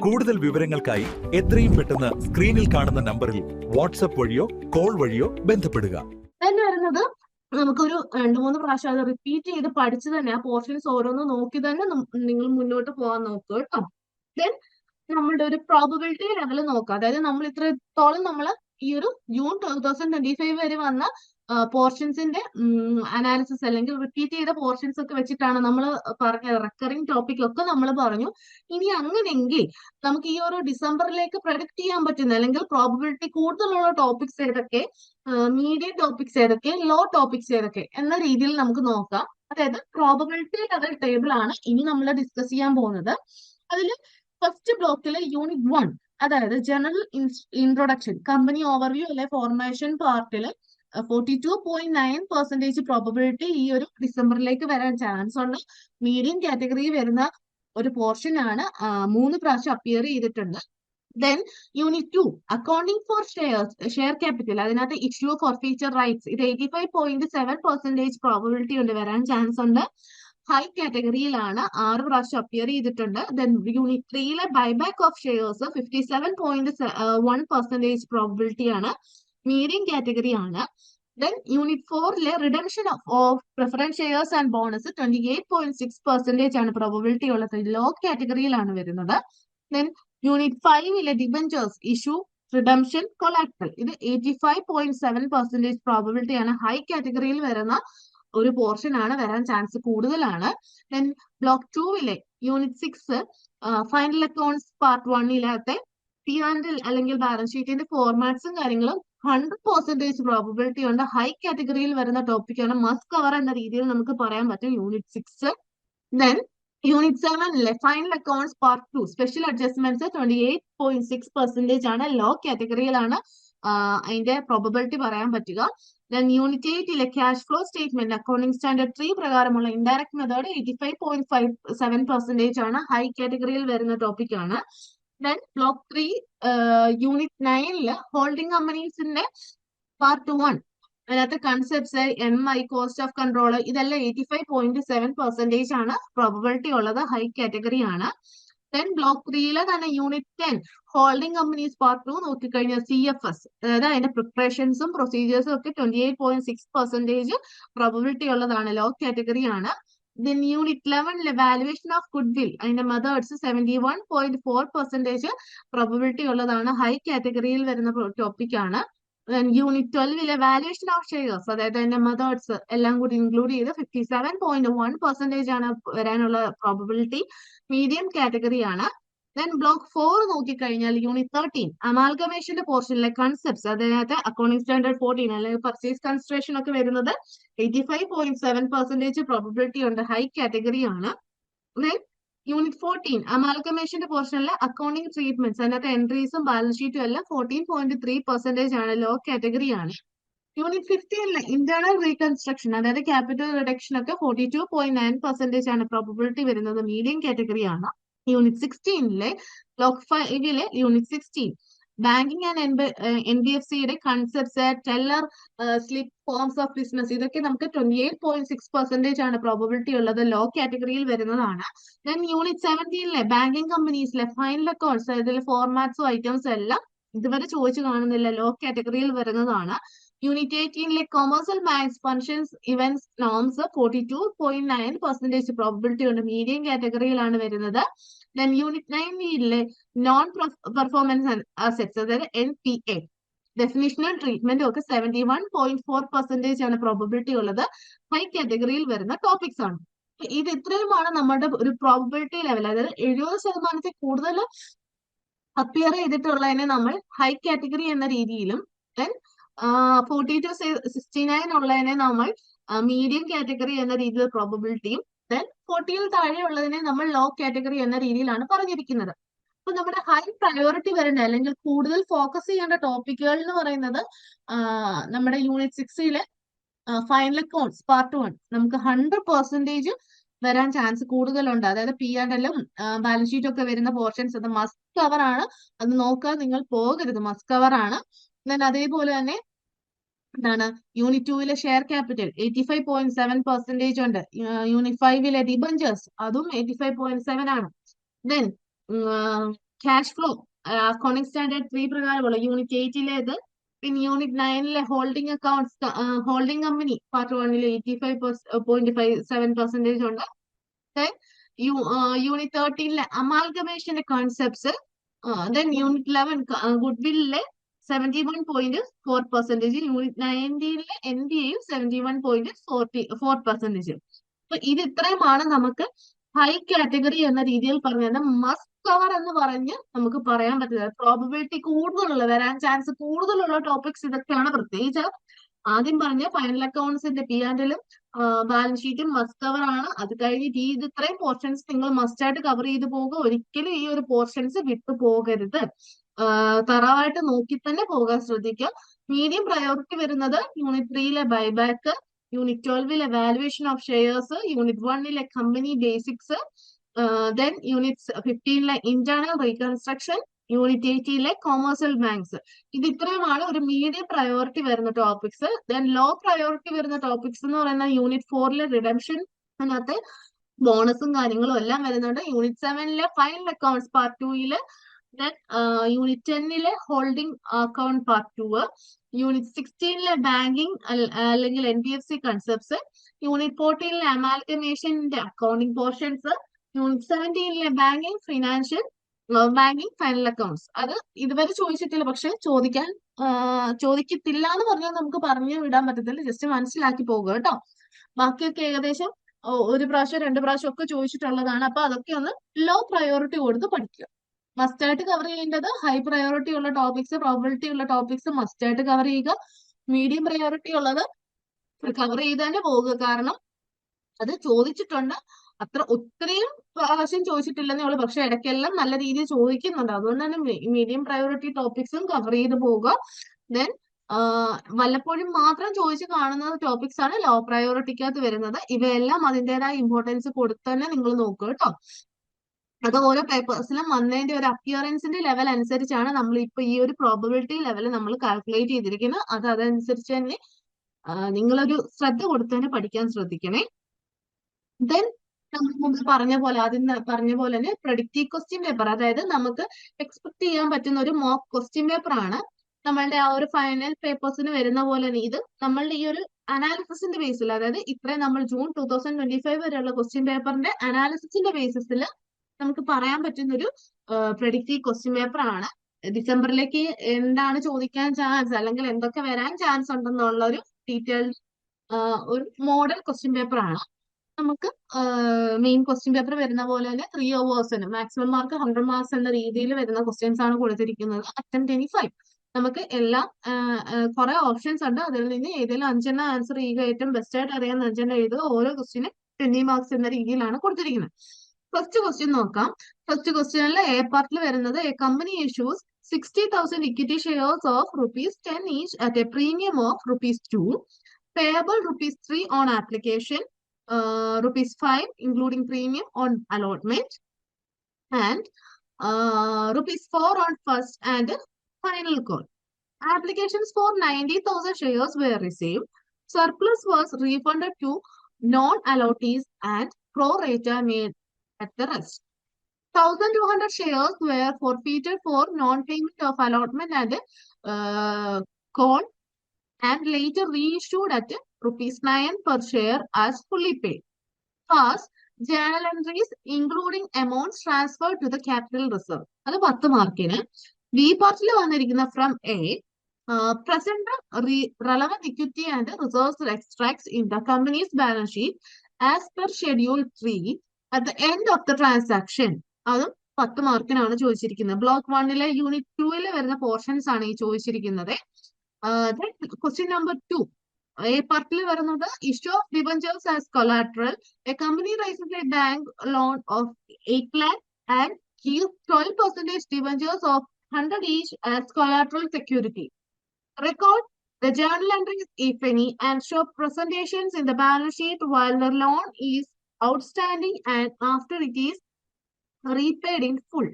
കൂടുതൽ വിവരങ്ങൾക്കായി എത്രയും പെട്ടെന്ന് സ്ക്രീനിൽ കാണുന്ന നമ്പറിൽ വാട്സ്ആപ്പ് വഴിയോ കോൾ വഴിയോ ബന്ധപ്പെടുക. വരുന്നത് നമുക്കൊരു 2-3 പ്രാവശ്യം അത് റിപ്പീറ്റ് ചെയ്ത് പഠിച്ചു തന്നെ ആ പോർഷൻസ് ഓരോന്ന് നോക്കി തന്നെ നിങ്ങൾ മുന്നോട്ട് പോകാൻ നോക്കുക കേട്ടോ. ദെൻ നമ്മളുടെ ഒരു പ്രോബബിലിറ്റി ലെവൽ നോക്കുക. അതായത് നമ്മൾ ഇത്രത്തോളം നമ്മൾ ഈ ഒരു ജൂൺ 2025 വരെ വന്ന പോർഷൻസിന്റെ അനാലിസിസ് അല്ലെങ്കിൽ റിപ്പീറ്റ് ചെയ്ത പോർഷൻസ് ഒക്കെ വെച്ചിട്ടാണ് നമ്മൾ പറഞ്ഞത്. റെക്കറിംഗ് ടോപ്പിക് ഒക്കെ നമ്മൾ പറഞ്ഞു. ഇനി അങ്ങനെയെങ്കിൽ നമുക്ക് ഈ ഒരു ഡിസംബറിലേക്ക് പ്രൊഡിക്ട് ചെയ്യാൻ പറ്റുന്ന അല്ലെങ്കിൽ പ്രോബബിലിറ്റി കൂടുതലുള്ള ടോപ്പിക്സ് ഏതൊക്കെ, മീഡിയം ടോപ്പിക്സ് ഏതൊക്കെ, ലോ ടോപ്പിക്സ് ഏതൊക്കെ എന്ന രീതിയിൽ നമുക്ക് നോക്കാം. അതായത് പ്രോബബിലിറ്റി ലെവൽ ടേബിൾ ആണ് ഇനി നമ്മൾ ഡിസ്കസ് ചെയ്യാൻ പോകുന്നത്. അതിൽ ഫസ്റ്റ് ബ്ലോക്കിൽ യൂണിറ്റ് 1, അതായത് ജനറൽ ഇൻട്രൊഡക്ഷൻ, കമ്പനി ഓവർവ്യൂ അല്ലെ ഫോർമേഷൻ പാർട്ടിൽ 42.9% പ്രോബബിലിറ്റി ഈ ഒരു ഡിസംബറിലേക്ക് വരാൻ ചാൻസ് ഉണ്ട്. മീഡിയം കാറ്റഗറി വരുന്ന ഒരു പോർഷൻ ആണ്, 3 പ്രാവശ്യം അപ്പിയർ ചെയ്തിട്ടുണ്ട്. Then unit 2, accounting four share capital, അതിനകത്ത് ഇഷ്യൂ ഫോർ ഫീച്ചർ റൈറ്റ്സ്, ഇത് 85.7% പ്രോബബിലിറ്റി ഉണ്ട്, വരാൻ ചാൻസ് ഉണ്ട്. ഹൈ കാറ്റഗറിയിലാണ്, 6 പ്രാവശ്യം അപ്പിയർ ചെയ്തിട്ടുണ്ട്. Then unit 3 buyback of shares 57.1% probability ആണ്, മീഡിയം കാറ്റഗറി ആണ്. Then unit 4 redemption of preference shares and bonus 28.6% ആണ് പ്രോബബിലിറ്റി ഉള്ളത്, ലോ കാറ്റഗറിയിലാണ് വരുന്നത്. Then unit 5 debentures issue redemption collateral, ഇത് 85.7% പ്രോബബിലിറ്റി ആണ്, ഹൈ കാറ്റഗറിയിൽ വരുന്ന ഒരു പോർഷൻ ആണ്, വരാൻ ചാൻസ് കൂടുതലാണ്. Then block 2 unit 6 final accounts part 1 P&L അല്ലെങ്കിൽ ബാലൻസ് ഷീറ്റിന്റെ ഫോർമാറ്റ്സും കാര്യങ്ങളും 100% പ്രോബബിലിറ്റി ഉണ്ട്, ഹൈ കാറ്റഗറിയിൽ വരുന്ന ടോപ്പിക്കാണ്, മസ്റ്റ് കവർ എന്ന രീതിയിൽ നമുക്ക് പറയാൻ പറ്റും unit 6. Then unit 7 final accounts part 2 special adjustments 28.6% ആണ്, ലോ കാറ്റഗറിയിലാണ് അതിന്റെ പ്രോബബിലിറ്റി പറയാൻ പറ്റുക. Then unit 8 cash flow statement accounting standard 3 പ്രകാരമുള്ള ഇൻഡയറക്ട് മെത്തേഡ് 85.57% ആണ്, ഹൈ കാറ്റഗറിയിൽ വരുന്ന ടോപ്പിക് ആണ്. ദെൻ ബ്ലോക്ക് 3 യൂണിറ്റ് 9 ഹോൾഡിംഗ് കമ്പനീസിന്റെ പാർട്ട് 1, അതിനകത്ത് concepts, MI, cost of control, ഇതെല്ലാം 85.7% ആണ് പ്രോബബിലിറ്റി ഉള്ളത്, ഹൈ കാറ്റഗറി ആണ്. ദെൻ ബ്ലോക്ക് 3 തന്നെ യൂണിറ്റ് 10 ഹോൾഡിംഗ് കമ്പനീസ് പാർട്ട് 2 നോക്കിക്കഴിഞ്ഞാൽ CFS, അതായത് അതിന്റെ പ്രിപ്പറേഷൻസും പ്രൊസീജിയേഴ്സും ഒക്കെ 28.6% പ്രോബബിലിറ്റി ഉള്ളതാണ്, ലോ കാറ്റഗറി ആണ്. Then unit 11 valuation of goodwill, അതിന്റെ മെത്തേഡ്സ് 71.4% പ്രോബബിലിറ്റി ഉള്ളതാണ്, ഹൈ കാറ്റഗറിയിൽ വരുന്ന ടോപ്പിക് ആണ്. യൂണിറ്റ് 12 വാലുവേഷൻ ഓഫ് ഷെയർസ്, അതായത് അതിന്റെ മെത്തേഡ്സ് എല്ലാം കൂടി ഇൻക്ലൂഡ് ചെയ്ത് 57.1% ആണ് വരാനുള്ള പ്രോബബിലിറ്റി, മീഡിയം കാറ്റഗറി ആണ്. ദെൻ ബ്ലോക്ക് 4 നോക്കിക്കഴിഞ്ഞാൽ യൂണിറ്റ് 13 അമാൽഗമേഷന്റെ പോർഷനിലെ കൺസെപ്റ്റ്സ്, അതിനകത്ത് അക്കൗണ്ടിംഗ് സ്റ്റാൻഡേർഡ് 14 അല്ലെങ്കിൽ പർച്ചേസ് കൺസിഡറേഷൻ ഒക്കെ വരുന്നത് 85.7% പ്രോബബിലിറ്റി ഉണ്ട്, ഹൈ കാറ്റഗറി ആണ്. ദെൻ യൂണിറ്റ് 14 അമാൽഗമേഷന്റെ പോർഷനിലെ അക്കൗണ്ടിംഗ് ട്രീറ്റ്മെന്റ്സ്, അതിനകത്ത് എൻട്രീസും ബാലൻസ് ഷീറ്റും എല്ലാം 14.3% ആണ്, ലോ കാറ്റഗറി ആണ്. യൂണിറ്റ് 15 ഇന്റേണൽ റീകൺസ്ട്രക്ഷൻ, അതായത് ക്യാപിറ്റൽ റിഡക്ഷൻ ഒക്കെ 42.9% ആണ് പ്രോബബിലിറ്റി വരുന്നത്, മീഡിയം കാറ്റഗറി ആണ്. Unit 16 block 5 unit 16 banking and NBFCയുടെ കൺസെപ്റ്റ്സ്, teller slip forms of business, ഇതൊക്കെ നമുക്ക് 28.6% ആണ് പ്രോബബിലിറ്റി ഉള്ളത്, ലോ കാറ്റഗറിയിൽ വരുന്നതാണ്. ദെൻ യൂണിറ്റ് 17 ബാങ്കിങ് കമ്പനീസിലെ ഫൈനൽ അക്കൗണ്ട്സ്, അതിലെ ഫോർമാറ്റ്സും ഐറ്റംസും എല്ലാം ഇതുവരെ ചോദിച്ചു കാണുന്നില്ല, ലോ കാറ്റഗറിയിൽ വരുന്നതാണ്. Unit 18 commercial banks functions events norms 42.9% probability ഉണ്ട്, മീഡിയം കാറ്റഗറിയിലാണ് വരുന്നത്. Then unit 19 non performance assets, അതായത് NPA ഡെഫിനിഷണൽ ട്രീറ്റ്മെന്റ് ഒക്കെ 71.4% ആണ് പ്രോബബിലിറ്റി ഉള്ളത്, ഹൈ കാറ്റഗറിയിൽ വരുന്ന ടോപ്പിക്സ് ആണ്. ഇത് ഇത്രയുമാണ് നമ്മുടെ ഒരു പ്രോബബിലിറ്റി ലെവൽ, അതായത് 70% കൂടുതൽ അപ്പിയർ ചെയ്തിട്ടുള്ളതിനെ നമ്മൾ ഹൈ കാറ്റഗറി എന്ന രീതിയിലും, ദെൻ 40 to 69 ഉള്ളതിനെ നമ്മൾ മീഡിയം കാറ്റഗറി എന്ന രീതിയിൽ പ്രോബബിലിറ്റിയും, ദെൻ 40 താഴെയുള്ളതിനെ നമ്മൾ ലോ കാറ്റഗറി എന്ന രീതിയിലാണ് പറഞ്ഞിരിക്കുന്നത്. അപ്പൊ നമ്മുടെ ഹൈ പ്രയോറിറ്റി വരേണ്ട അല്ലെങ്കിൽ കൂടുതൽ ഫോക്കസ് ചെയ്യേണ്ട ടോപ്പിക്കുകൾ എന്ന് പറയുന്നത് നമ്മുടെ യൂണിറ്റ് 6 ഫൈനൽ അക്കൗണ്ട്സ് പാർട്ട് 1 നമുക്ക് 100% വരാൻ ചാൻസ് കൂടുതലുണ്ട്, അതായത് P&L ബാലൻസ് ഷീറ്റും ഒക്കെ വരുന്ന പോർഷൻസ്, അത് മസ്റ്റ് കവർ ആണ്, അത് നോക്കാൻ നിങ്ങൾ പോകരുത്, മസ്റ്റ് കവർ ആണ്. അതേപോലെ തന്നെ എന്താണ് യൂണിറ്റ് 2 ഷെയർ ക്യാപിറ്റൽ 85.7% ഉണ്ട്, യൂണിറ്റ് 5 ഡിബഞ്ചേഴ്സ് അതും 85.7 ആണ്. Then cash flow accounting standard 3 പ്രകാരമുള്ള യൂണിറ്റ് 8 പിന്നെ unit 9 holding accounts holding company part 1 85.57% ഉണ്ട്. ദെൻ യൂണിറ്റ് 13 അമാൽഗമേഷന്റെ കോൺസെപ്റ്റ്സ്, ദെൻ യൂണിറ്റ് 11 ഗുഡ്വില്ലിലെ 71.4%. യൂണിറ്റ് 19-ലെ NBAയും 71.4%. അപ്പൊ ഇത് ഇത്രയുമാണ് നമുക്ക് ഹൈ കാറ്റഗറി എന്ന രീതിയിൽ പറഞ്ഞത്. മസ്റ്റ് കവർ എന്ന് പറഞ്ഞ് നമുക്ക് പറയാൻ പറ്റില്ല. പ്രോബബിലിറ്റി കൂടുതലുള്ള, വരാൻ ചാൻസ് കൂടുതലുള്ള ടോപ്പിക്സ് ഇതൊക്കെയാണ്. പ്രത്യേകിച്ച് ആദ്യം പറഞ്ഞ ഫൈനൽ അക്കൗണ്ട്സിന്റെ P&L-ഉം ബാലൻസ് ഷീറ്റും മസ്റ്റ് കവർ ആണ്. അത് കഴിഞ്ഞിട്ട് ഇത് ഇത്രയും പോർഷൻസ് നിങ്ങൾ മസ്റ്റ് ആയിട്ട് കവർ ചെയ്ത് പോകുക. ഒരിക്കലും ഈ ഒരു പോർഷൻസ് വിട്ടു പോകരുത്. തറവായിട്ട് നോക്കി തന്നെ പോകാൻ ശ്രദ്ധിക്കുക. മീഡിയം പ്രയോറിറ്റി വരുന്നത് യൂണിറ്റ് 3-ലെ ബൈബാക്ക്, യൂണിറ്റ് 12-ലെ വാലുവേഷൻ ഓഫ് ഷെയർസ്, യൂണിറ്റ് 1-ലെ കമ്പനി ബേസിക്സ്, ദെൻ യൂണിറ്റ് 15-ലെ ഇന്റേണൽ റീകൺസ്ട്രക്ഷൻ, യൂണിറ്റ് 18-ലെ കൊമേഴ്സ്യൽ ബാങ്ക്സ്. ഇത് ഇത്രയുമാണ് ഒരു മീഡിയം പ്രയോറിറ്റി വരുന്ന ടോപ്പിക്സ്. ദെൻ ലോ പ്രയോറിറ്റി വരുന്ന ടോപ്പിക്സ് എന്ന് പറയുന്ന യൂണിറ്റ് 4-ലെ റിഡംഷൻ, അതിനകത്ത് ബോണസും കാര്യങ്ങളും എല്ലാം വരുന്നുണ്ട്. യൂണിറ്റ് 7-ലെ ഫൈനൽ അക്കൗണ്ട്സ് പാർട്ട് 2-ല്, ദെൻ യൂണിറ്റ് 10-ലെ ഹോൾഡിംഗ് അക്കൗണ്ട് പാർട്ട് 2, യൂണിറ്റ് 16-ലെ ബാങ്കിങ് അല്ലെങ്കിൽ NBFC കൺസെപ്റ്റ്സ്, യൂണിറ്റ് 14-ലെ അമാൽഗമേഷന്റെ അക്കൗണ്ടിംഗ് പോർഷൻസ്, യൂണിറ്റ് 17-ലെ ബാങ്കിങ് ഫൈനൽ അക്കൗണ്ട്സ്. അത് ഇതുവരെ ചോദിച്ചിട്ടില്ല, പക്ഷെ ചോദിക്കത്തില്ല എന്ന് പറഞ്ഞാൽ നമുക്ക് പറഞ്ഞു വിടാൻ പറ്റത്തില്ല. ജസ്റ്റ് മനസ്സിലാക്കി പോകുക കേട്ടോ. ബാക്കിയൊക്കെ ഏകദേശം ഒരു പ്രാവശ്യം 2 പ്രാവശ്യം ഒക്കെ ചോദിച്ചിട്ടുള്ളതാണ്. അപ്പൊ അതൊക്കെ ഒന്ന് ലോ പ്രയോറിറ്റി കൊടുത്ത് പഠിക്കുക. മസ്റ്റ് ആയിട്ട് കവർ ചെയ്യേണ്ടത് ഹൈ പ്രയോറിറ്റി ഉള്ള ടോപ്പിക്സ്, പ്രോബിലിറ്റി ഉള്ള ടോപ്പിക്സ് മസ്റ്റ് ആയിട്ട് കവർ ചെയ്യുക. മീഡിയം പ്രയോറിറ്റി ഉള്ളത് കവർ ചെയ്ത് തന്നെ പോകുക. കാരണം അത് ചോദിച്ചിട്ടുണ്ട്. അത്ര ഒത്തിരിയും പ്രാവശ്യം ചോദിച്ചിട്ടില്ലെന്നേ ഉള്ളൂ, പക്ഷെ ഇടയ്ക്കെല്ലാം നല്ല രീതിയിൽ ചോദിക്കുന്നുണ്ട്. അതുകൊണ്ട് തന്നെ മീഡിയം പ്രയോറിറ്റി ടോപ്പിക്സും കവർ ചെയ്ത് പോവുക. ദെൻ വല്ലപ്പോഴും മാത്രം ചോദിച്ച് കാണുന്ന ടോപ്പിക്സ് ആണ് ലോ പ്രയോറിറ്റിക്കകത്ത് വരുന്നത്. ഇവയെല്ലാം അതിൻ്റെതായ ഇമ്പോർട്ടൻസ് കൊടുത്ത് തന്നെ നിങ്ങൾ നോക്കുക കേട്ടോ. അത് ഓരോ പേപ്പേഴ്സിലും വന്നതിന്റെ ഒരു അപ്പിയറൻസിന്റെ ലെവൽ അനുസരിച്ചാണ് നമ്മൾ ഇപ്പൊ ഈ ഒരു പ്രോബബിലിറ്റി ലെവൽ നമ്മൾ കാൽക്കുലേറ്റ് ചെയ്തിരിക്കുന്നത്. അതനുസരിച്ച് തന്നെ നിങ്ങളൊരു ശ്രദ്ധ കൊടുത്ത് തന്നെ പഠിക്കാൻ ശ്രദ്ധിക്കണേ. ദെൻ നമ്മൾ മുമ്പ് ആദ്യം പറഞ്ഞ പോലെ തന്നെ പ്രഡിക്റ്റീവ് ക്വസ്റ്റ്യൻ പേപ്പർ, അതായത് നമുക്ക് എക്സ്പെക്ട് ചെയ്യാൻ പറ്റുന്ന ഒരു മോക്ക് ക്വസ്റ്റ്യൻ പേപ്പർ ആണ് നമ്മളുടെ ആ ഒരു ഫൈനൽ പേപ്പേഴ്സിന് വരുന്ന പോലെ തന്നെ ഇത് നമ്മളുടെ ഈ ഒരു അനാലിസിന്റെ ബേസിൽ, അതായത് ഇത്രയും നമ്മൾ ജൂൺ 2025 വരെയുള്ള ക്വസ്റ്റ്യൻ പേപ്പറിന്റെ അനാലിസിന്റെ ബേസിസിൽ നമുക്ക് പറയാൻ പറ്റുന്ന ഒരു പ്രഡിക്റ്റീവ് ക്വസ്റ്റ്യൻ പേപ്പർ ആണ്. ഡിസംബറിലേക്ക് എന്താണ് ചോദിക്കാൻ ചാൻസ് അല്ലെങ്കിൽ എന്തൊക്കെ വരാൻ ചാൻസ് ഉണ്ടെന്നുള്ള ഒരു ഡീറ്റെയിൽഡ് ഒരു മോഡൽ ക്വസ്റ്റ്യൻ പേപ്പർ ആണ്. നമുക്ക് മെയിൻ ക്വസ്റ്റ്യൻ പേപ്പർ വരുന്ന പോലെ തന്നെ 3 hours മാക്സിമം മാർക്ക് 100 മാർക്സ് എന്ന രീതിയിൽ വരുന്ന ക്വസ്റ്റ്യൻസ് ആണ് കൊടുത്തിരിക്കുന്നത്. അറ്റംപ്റ്റ് 25. നമുക്ക് എല്ലാം കുറെ ഓപ്ഷൻസ് ഉണ്ട്. അതിൽ നിന്ന് ഏതെങ്കിലും 5 ആൻസർ ചെയ്യുക. ഏറ്റവും ബെസ്റ്റ് ആയിട്ട് അറിയാവുന്ന 5 എഴുതുക. ഓരോ ക്വസ്റ്റ്യനും 20 മാർക്സ് എന്ന രീതിയിലാണ് കൊടുത്തിരിക്കുന്നത്. ഫസ്റ്റ് ക്വസ്റ്റ്യൻ നോക്കാം. ഫസ്റ്റ് ക്വസ്റ്റ്യനിൽ എ പാർട്ടിൽ വരുന്നത്, A company issues 60,000 equity shares of ₹10 each at a premium of ₹2, payable ₹3 on application, ₹5 including premium on allotment, and ₹4 on first and final call. Applications for 90,000 shares were received. Surplus was refunded to non-allottees and pro rata made at the rest. 1,200 shares were forfeited for non-payment of allotment and call, and later reissued at ₹9 per share as fully paid. First, journal entries including amounts transferred to the capital reserve. അത് 10 മാർക്കിന്. B പാർട്ടിൽ വന്നിരിക്കുന്ന from A, present relevant equity and reserves extracts in the company's balance sheet as per schedule 3 at the end of the transaction. അതും 10 മാർക്കിനാണ് ചോദിച്ചിരിക്കുന്നത്. Block 1-ലെ unit 2-ൽ വരുന്ന portions ആണ് ഈ ചോദിച്ചിരിക്കുന്നത്. ക്വസ്റ്റ്യൻ നമ്പർ 2, എ പാർട്ടിൽ വരുന്നത്, issue of debentures as collateral. A company rises A bank loan of 8 lakh and gives 12% debentures of 100 each as collateral security. Record the journal entries, if any, and show presentations in the balance sheet while the loan is outstanding and after it is repaid in full.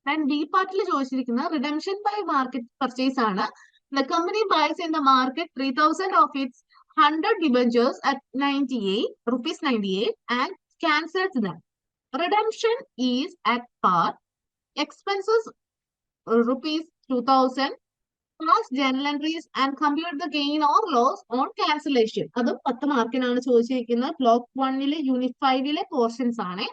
And B പാർട്ടിൽ ചോദിച്ചിരിക്കുന്ന redemption by market purchase ആണ്. The company buys in the market 3,000 of its 100 debentures at ₹98 and cancels them. Redemption is at par. Expenses ₹2,000. Pass journal entries and compute the gain or loss on cancellation. അതും 10 മാർക്കിനാണ് ചോദിച്ചിരിക്കുന്നത്. Block 1-ലെ unit 5-ലെ portions ആണ്.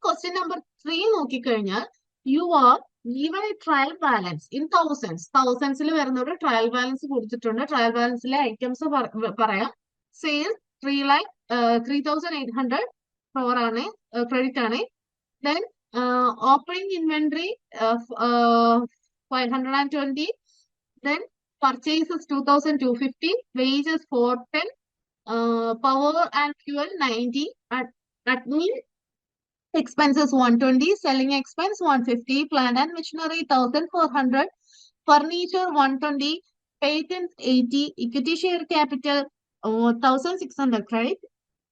Question number 3 നോക്കിക്കഴിഞ്ഞാൽ, you are even ഈ trial balance in തൗസൻഡ്സിൽ വരുന്ന ഒരു trial balance കൊടുത്തിട്ടുണ്ട്. Trial ബാലൻസിലെ items പറയാം. സെയിൽസ് 3,800 crore ആണ്, ക്രെഡിറ്റ് ആണ്. Then opening inventory 520. Then purchases 2,250, wages 410, power and fuel 90, admin expenses 120, selling expense 150, plant and machinery 1,400, furniture 120, patents 80, equity share capital 1,600 credit,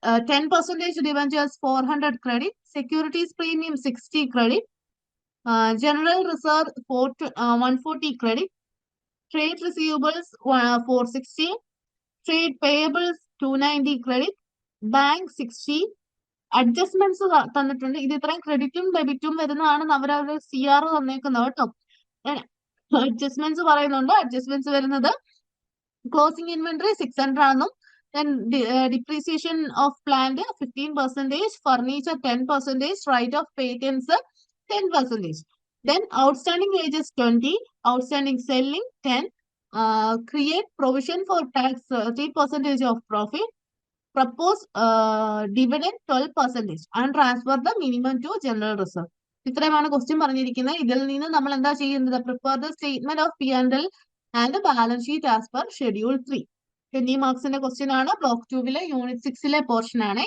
10% debentures 400 credit, securities premium 60 credit, general reserve 140 credit, trade receivables 460, trade payables 290 credit, bank 60, adjustments തന്നിട്ടുണ്ട്. ഇത് ഇത്രയും ക്രെഡിറ്റും ഡെബിറ്റും വരുന്നതാണ് അവരവരുടെ CR തന്നേക്കുന്നത് കേട്ടോ. Adjustments പറയുന്നുണ്ട്. Adjustments വരുന്നത് closing inventory 600 ആണെന്നും, then depreciation of plant 15%, furniture 10%, right of patents 10%. Then outstanding wages 20, outstanding selling 10, create provision for tax 30% of profit, propose dividend 12%, and transfer the minimum to general reserve. ഇത്രയുമാണ് question പറഞ്ഞിരിക്കുന്നത്. ഇതിൽ നിന്ന് നമ്മൾ എന്താ ചെയ്യുന്നത്? Prepare the statement of P&L and balance sheet as per schedule 3. 20 മാർക്സിന്റെ question ആണ്. Block 2 unit 6 portion ആണ്.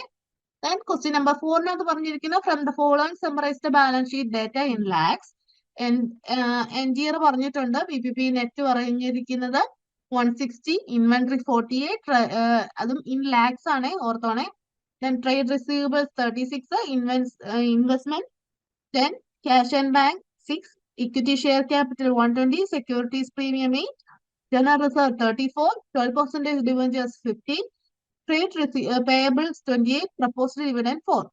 Then question number 4 പറഞ്ഞിരിക്കുന്നത് from the following summarize the balance sheet data in lakhs. End year പറഞ്ഞിട്ടുണ്ട്. PPP net പറഞ്ഞിരിക്കുന്നത് 160, inventory 48, അതും in lakhs ആണ്, ഓർത്തോണേ. Then trade receivables 36, investment 10, cash and bank 6, equity share capital 120, securities premium 8, general reserve 34, 12% debentures 15, trade payables 28, proposed dividend 4.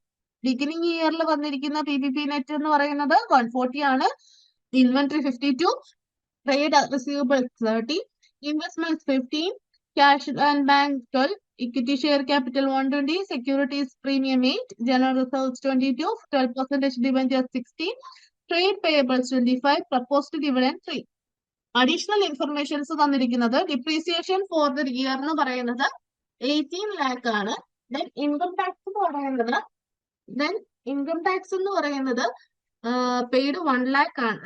Beginning year വന്നിരിക്കുന്ന PPP net എന്ന് പറയുന്നത് 140 ആണ്. Inventory 52, trade receivables 30, investments 15, cash and bank 12, equity share capital 120, securities premium 8, general reserves 22, 12% debentures 16, trade payables 25, proposed dividend 3. Additional informations തന്നിരിക്കുന്നത് depreciation for the year എന്ന് പറയുന്നത് 18 lakh ആണ്. Then income tax എന്ന് പറയുന്നത് paid 1 lakh ആണ്,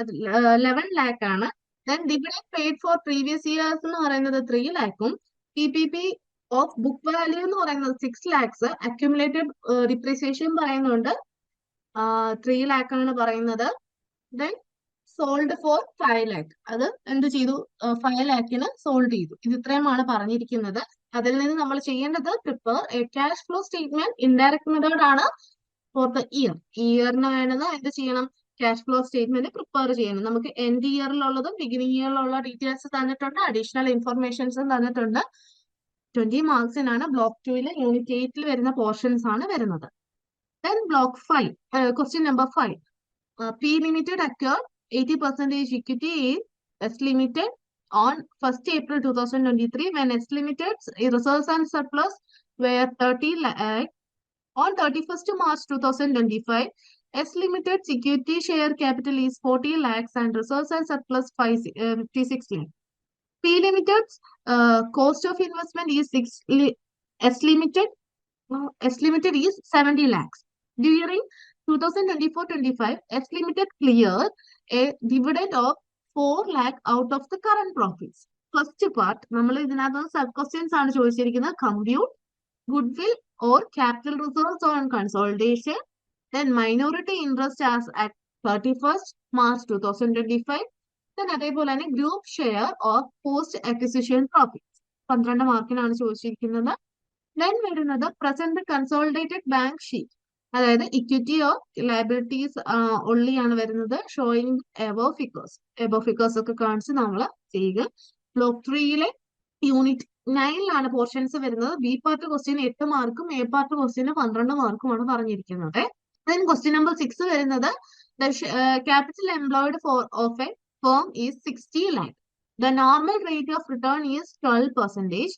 11 lakh ആണ്. Then dividend paid for previous years എന്ന് പറയുന്നത് 3 lakhും, PPP of book value എന്ന് പറയുന്നത് 6 lakhs, accumulated depreciation പറയുന്നുണ്ട് 3 lakh ആണ് പറയുന്നത്. Then sold for 5 lakh, അത് എന്ത് ചെയ്തു? 5 lakhന് സോൾഡ് ചെയ്തു. ഇത് ഇത്രയുമാണ് പറഞ്ഞിരിക്കുന്നത്. അതിൽ നിന്ന് നമ്മൾ ചെയ്യേണ്ടത് prepare A cash flow statement. Indirect method ആണ് ഫോർ ദ ഇയർ. ഇയറിന് വേണ്ടത് എന്ത് ചെയ്യണം? ക്യാഷ് ഫ്ലോ സ്റ്റേറ്റ്മെന്റ് പ്രിപ്പയർ ചെയ്യണം. നമുക്ക് എൻഡ് ഇയറിലുള്ളതും ബിഗിനിങ് ഇയറിലുള്ള ഡീറ്റെയിൽസ് തന്നിട്ടുണ്ട്, അഡീഷണൽ ഇൻഫർമേഷൻസും തന്നിട്ടുണ്ട്. 20 മാർക്സിനാണ്. ബ്ലോക്ക് 2 യൂണിറ്റ് 8 വരുന്ന പോർഷൻസ് ആണ് വരുന്നത്. Then block 5, question number 5. P Limited acquired 80% equity in S Limited on 1st April 2023 when S Limited's reserves and surplus were 30 lakh. On 31st March 2025, S Limited's equity share capital is 40 lakhs and reserves and surplus 56 lakhs. P Limited's cost of investment is S Limited is 70 lakhs. During 2024-25, S Limited cleared a dividend of 4 lakh out of the current profits. First part, നമ്മൾ ഇതിനകത്ത് sub questions ആണ് ചോദിച്ചിരിക്കുന്നത്. Compute goodwill or capital reserves on consolidation, then minority interest as at 31st March 2025, then അതേപോലെ തന്നെ group share of post acquisition profits. 12 മാർക്കിനാണ് ചോദിച്ചിരിക്കുന്നത്. then വരുന്നത് present consolidated bank sheet, അതായത് ഇക്വിറ്റി ഓഫ് ലയബിലിറ്റീസ് ആണ് വരുന്നത്. ഷോയിങ് എബോ ഫിഗേഴ്സ് ഒക്കെ കാണിച്ച് നമ്മൾ ചെയ്യുക. ബ്ലോക്ക് 3 യൂണിറ്റ് 9 പോർഷൻസ് വരുന്നത്. ബി പാർട്ട് ക്വസ്റ്റ്യൻ 8 മാർക്കും എ പാർട്ട് ക്വസ്റ്റ്യന് 12 മാർക്കുമാണ് പറഞ്ഞിരിക്കുന്നത്. then question number 6 വരുന്നത് the capital employed of a firm is 60 lakh. The normal rate of return is 12%.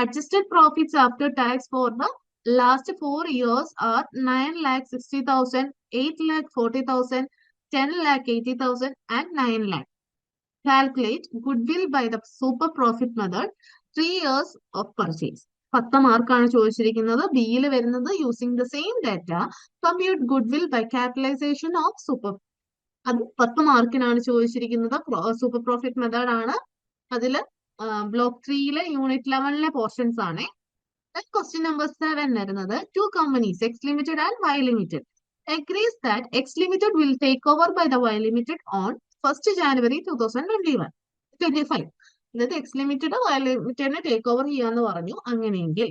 Adjusted profits after tax for the last 4 years are 9,60,000, 8,40,000, 10,80,000 and 9 lakh. Calculate goodwill by the super profit method 3 years of purchase. 10 മാർക്കാണ് ചോദിച്ചിരിക്കുന്നത്. ബിയിൽ വരുന്നത് using the same data compute goodwill by capitalisation of super. അത് 10 മാർക്കിനാണ് ചോദിച്ചിരിക്കുന്നത്. Super profit method ആണ്. അതില് block 3 unit 11 portions ആണ്. Question number 7 വരുന്നത് two companies X Limited and Y Limited agrees that X Limited will take over by the Y Limited on 1st January 2025. അതായത് X limited Y ലിമിറ്റഡിനെ take over ചെയ്യാന്ന് പറഞ്ഞു. അങ്ങനെയെങ്കിൽ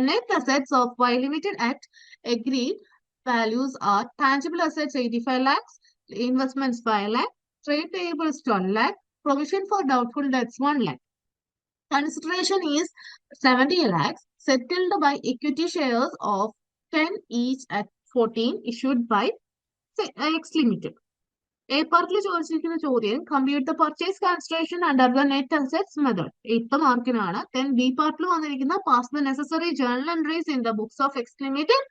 net assets of Y Limited at agreed values are tangible assets 85 lakhs, investments 5 lakh, trade payables 12 lakh, provision for doubtful debts 1 lakh. Consideration is 70 lakhs settled by equity shares of 10 each at 14 issued by X Limited. A പാർട്ടിൽ ചോദിച്ചിരിക്കുന്ന ചോദ്യം compute the purchase consideration under the net assets method 8th മാർക്കിനാണ്. Then B പാർട്ടിൽ വന്നിരിക്കുന്ന pass the necessary journal entries in the books of X limited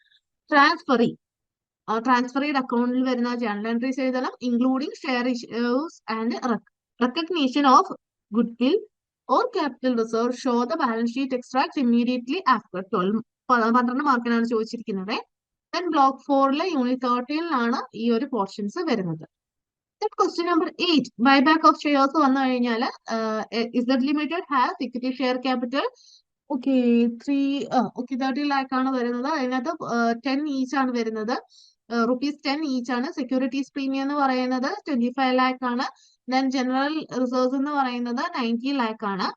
transferee അക്കൗണ്ടിൽ വരുന്ന journal entries എഴുതണം, including share issues and recognition of goodwill or capital reserve show the balance sheet extract immediately after 12 മാർക്കിനാണ് ചോദിച്ചിരിക്കുന്നത്. Then block 4 unit 13 ഈ ഒരു portions വരുന്നത്. Question number 8 buyback of shares വന്നു കഴിഞ്ഞാൽ Z limited has equity share capital 30 lakh ആണ് വരുന്നത്. അതിനകത്ത് 10 ഈച്ച് ആണ് വരുന്നത്. റുപ്പീസ് 10 ഈച്ച് ആണ്. സെക്യൂരിറ്റീസ് പ്രീമിയം എന്ന് പറയുന്നത് 25 lakh ആണ്. ദെൻ ജനറൽ റിസർവ്സ് എന്ന് പറയുന്നത് 90 lakh ആണ്.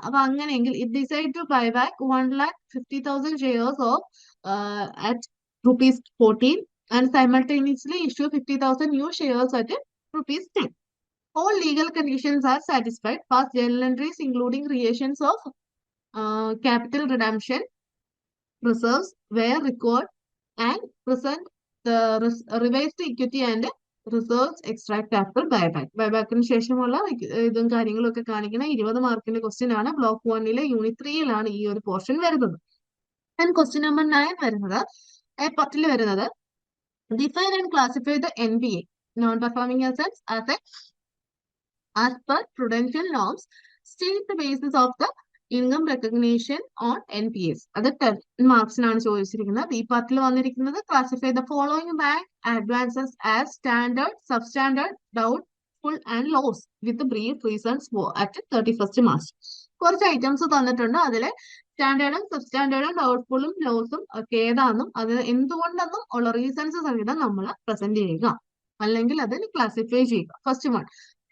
അപ്പൊ അങ്ങനെയെങ്കിൽ it decide to buy back 1,50,000 shares of at rupees 14 and simultaneously issue 50,000 new shares at rupees 10. All legal conditions are satisfied. Past journal entries including creations of capital redemption reserves were recorded and present the revised equity and reserves extract capital buyback. ബൈബാക്കിന് ശേഷമുള്ള ഇതും കാര്യങ്ങളും ഒക്കെ കാണിക്കുന്ന 20 മാർക്കിന്റെ question ആണ്. Block 1 unit 3 ഈ ഒരു portion വരുന്നത്. ആൻഡ് ക്വസ്റ്റ്യൻ നമ്പർ 9 വരുന്നത് എ പർട്ടിൽ വരുന്നത് define and classify the NPA non-performing assets as per prudential norms. State the basis of the income recognition on NPAs. അത് 10 മാർക്സിനാണ് ചോദിച്ചിരിക്കുന്നത്. ബി പാർട്ടിൽ വന്നിരിക്കുന്നത് classify the following bank advances as standard, substandard, doubtful and loss with brief reasons at 31st March. കുറച്ച് items തന്നിട്ടുണ്ട്. അതിലെ സ്റ്റാൻഡേർഡും സബ്സ്റ്റാൻഡേർഡും ഡൗട്ട്ഫുള്ളും ലോസും ഒക്കെ ഏതാണെന്നും അത് എന്തുകൊണ്ടെന്നും ഉള്ള റീസൺസ് സഹിതം നമ്മൾ പ്രസന്റ് ചെയ്യുക, അല്ലെങ്കിൽ അതിന് ക്ലാസിഫൈ ചെയ്യുക. First one,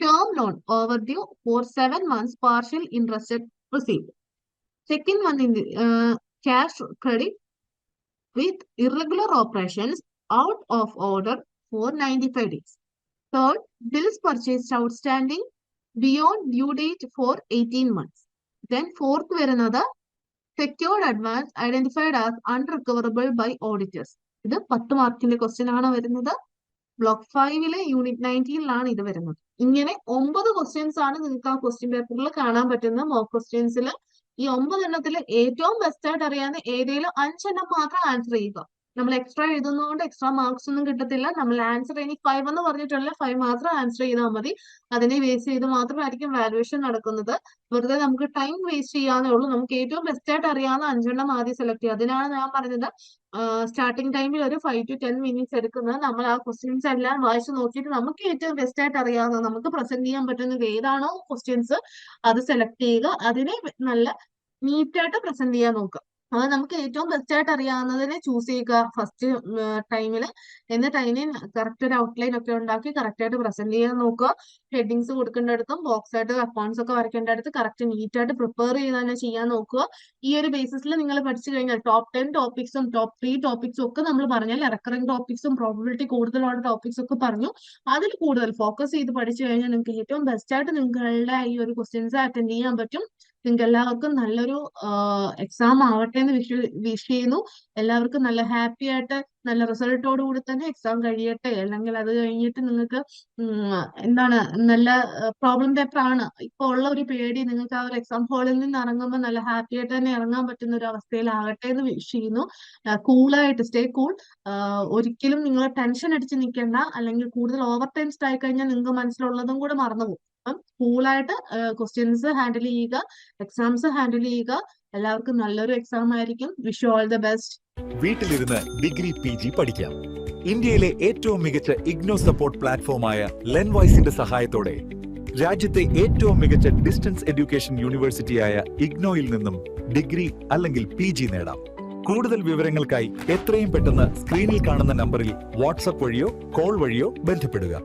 term loan overdue for 7 months partial interest received. Second one in the cash credit with irregular operations out of order for 95 days. Third, bills purchased outstanding beyond due date for 18 months. Then fourth വരുന്നത് secured advance identified as unrecoverable by auditors. ഇത് 10 മാർക്കിന്റെ question ആണ് വരുന്നത്. Block 5 unit 19 ഇത് വരുന്നത്. ഇങ്ങനെ 9 questions ആണ് നിങ്ങൾക്ക് ആ ക്വസ്റ്റ്യൻ പേപ്പറിൽ കാണാൻ പറ്റുന്ന മോക്ക് ക്വസ്റ്റ്യൻസിൽ. ഈ 9 എണ്ണത്തിൽ ഏറ്റവും ബെസ്റ്റ് ആയിട്ട് അറിയാവുന്ന ഏതെങ്കിലും 5 എണ്ണം മാത്രം ആൻസർ ചെയ്യുക. നമ്മൾ എക്സ്ട്രാ എഴുതുന്നതുകൊണ്ട് എക്സ്ട്രാ മാർക്സ് ഒന്നും കിട്ടത്തില്ല. നമ്മൾ ആൻസർ ഇനി 5 എന്ന് പറഞ്ഞിട്ടുള്ള 5 മാത്രം ആൻസർ ചെയ്താൽ മതി. അതിനെ ബേസ് ചെയ്ത് മാത്രമായിരിക്കും വാല്യുവേഷൻ നടക്കുന്നത്. വെറുതെ നമുക്ക് ടൈം വേസ്റ്റ് ചെയ്യാന്നേ ഉള്ളൂ. നമുക്ക് ഏറ്റവും ബെസ്റ്റ് ആയിട്ട് അറിയാവുന്ന 5 എണ്ണം ആദ്യം സെലക്ട് ചെയ്യുക. അതിനാണ് ഞാൻ പറഞ്ഞത് സ്റ്റാർട്ടിംഗ് ടൈമിൽ ഒരു 5 to 10 minutes എടുക്കുന്നത്. നമ്മൾ ആ ക്വസ്റ്റ്യൻസ് എല്ലാം വായിച്ച് നോക്കിയിട്ട് നമുക്ക് ഏറ്റവും ബെസ്റ്റ് ആയിട്ട് അറിയാവുന്നത്, നമുക്ക് പ്രസന്റ് ചെയ്യാൻ പറ്റുന്നത് ഏതാണോ ക്വസ്റ്റ്യൻസ് അത് സെലക്ട് ചെയ്യുക. അതിനെ നല്ല നീറ്റായിട്ട് പ്രസന്റ് ചെയ്യാൻ നോക്കുക. അത് നമുക്ക് ഏറ്റവും ബെസ്റ്റ് ആയിട്ട് അറിയാവുന്നതിനെ ചൂസ് ചെയ്യുക ഫസ്റ്റ് ടൈമിൽ. എന്നിട്ട് അതിനെ കറക്റ്റ് ഒരു ഔട്ട്ലൈൻ ഒക്കെ ഉണ്ടാക്കി കറക്റ്റ് ആയിട്ട് പ്രസന്റ് ചെയ്യാൻ നോക്കുക. ഹെഡിങ്സ് കൊടുക്കേണ്ടടുത്തും ബോക്സ് ആയിട്ട് അക്കൗണ്ട്സ് ഒക്കെ വരയ്ക്കേണ്ടടുത്ത് കറക്റ്റ് നീറ്റായിട്ട് പ്രിപ്പയർ ചെയ്ത് തന്നെ ചെയ്യാൻ നോക്കുക. ഈ ഒരു ബേസിസിൽ നിങ്ങൾ പഠിച്ചു കഴിഞ്ഞാൽ ടോപ്പ് 10 ടോപ്പിക്സും ടോപ്പ് 3 ടോപ്പിക്സും ഒക്കെ നമ്മൾ പറഞ്ഞാൽ റെക്കറിംഗ് ടോപ്പിക്സും പ്രോബിലിറ്റി കൂടുതലുള്ള ടോപ്പിക്സ് ഒക്കെ പറഞ്ഞു. അതിൽ കൂടുതൽ ഫോക്കസ് ചെയ്ത് പഠിച്ചു കഴിഞ്ഞാൽ നിങ്ങൾക്ക് ഏറ്റവും ബെസ്റ്റ് ആയിട്ട് നിങ്ങളുടെ ഈ ഒരു ക്വസ്റ്റ്യൻസ് അറ്റൻഡ് ചെയ്യാൻ പറ്റും. നിങ്ങൾക്ക് എല്ലാവർക്കും നല്ലൊരു എക്സാം ആവട്ടെ എന്ന് വിഷ് ചെയ്യുന്നു. എല്ലാവർക്കും നല്ല ഹാപ്പി ആയിട്ട് നല്ല റിസൾട്ടോട് കൂടി തന്നെ എക്സാം കഴിയട്ടെ, അല്ലെങ്കിൽ അത് കഴിഞ്ഞിട്ട് നിങ്ങൾക്ക് എന്താണ് നല്ല പ്രോബ്ലം പേപ്പർ ആണ് ഇപ്പൊ ഉള്ള ഒരു പേടി, നിങ്ങൾക്ക് ആ ഒരു എക്സാം ഹാളിൽ നിന്ന് ഇറങ്ങുമ്പോൾ നല്ല ഹാപ്പി ആയിട്ട് തന്നെ ഇറങ്ങാൻ പറ്റുന്ന ഒരു അവസ്ഥയിലാകട്ടെ എന്ന് വിഷ് ചെയ്യുന്നു. കൂളായിട്ട് സ്റ്റേ കൂൾ. ഒരിക്കലും നിങ്ങൾ ടെൻഷൻ അടിച്ച് നിൽക്കേണ്ട, അല്ലെങ്കിൽ കൂടുതൽ ഓവർ ടെൻസ്ഡ് ആയി കഴിഞ്ഞാൽ നിങ്ങൾക്ക് മനസ്സിലുള്ളതും കൂടെ മറന്നുപോകും. അപ്പം കൂളായിട്ട് ക്വസ്റ്റ്യൻസ് ഹാൻഡിൽ ചെയ്യുക, എക്സാംസ് ഹാൻഡിൽ ചെയ്യുക. എല്ലാവർക്കും നല്ലൊരു എക്സാം ആയിരിക്കും. Wish you all the best. വീട്ടിലിരുന്ന് ഡിഗ്രി PG പഠിക്കാം. ഇന്ത്യയിലെ ഏറ്റവും മികച്ച ഇഗ്നോ സപ്പോർട്ട് പ്ലാറ്റ്ഫോമായ ലെൻവോയ്സിന്റെ സഹായത്തോടെ രാജ്യത്തെ ഏറ്റവും മികച്ച ഡിസ്റ്റൻസ് എഡ്യൂക്കേഷൻ യൂണിവേഴ്സിറ്റിയായ ഇഗ്നോയിൽ നിന്നും ഡിഗ്രി അല്ലെങ്കിൽ PG നേടാം. കൂടുതൽ വിവരങ്ങൾക്കായി എത്രയും പെട്ടെന്ന് സ്ക്രീനിൽ കാണുന്ന നമ്പറിൽ വാട്സ്ആപ്പ് വഴിയോ കോൾ വഴിയോ ബന്ധപ്പെടുക.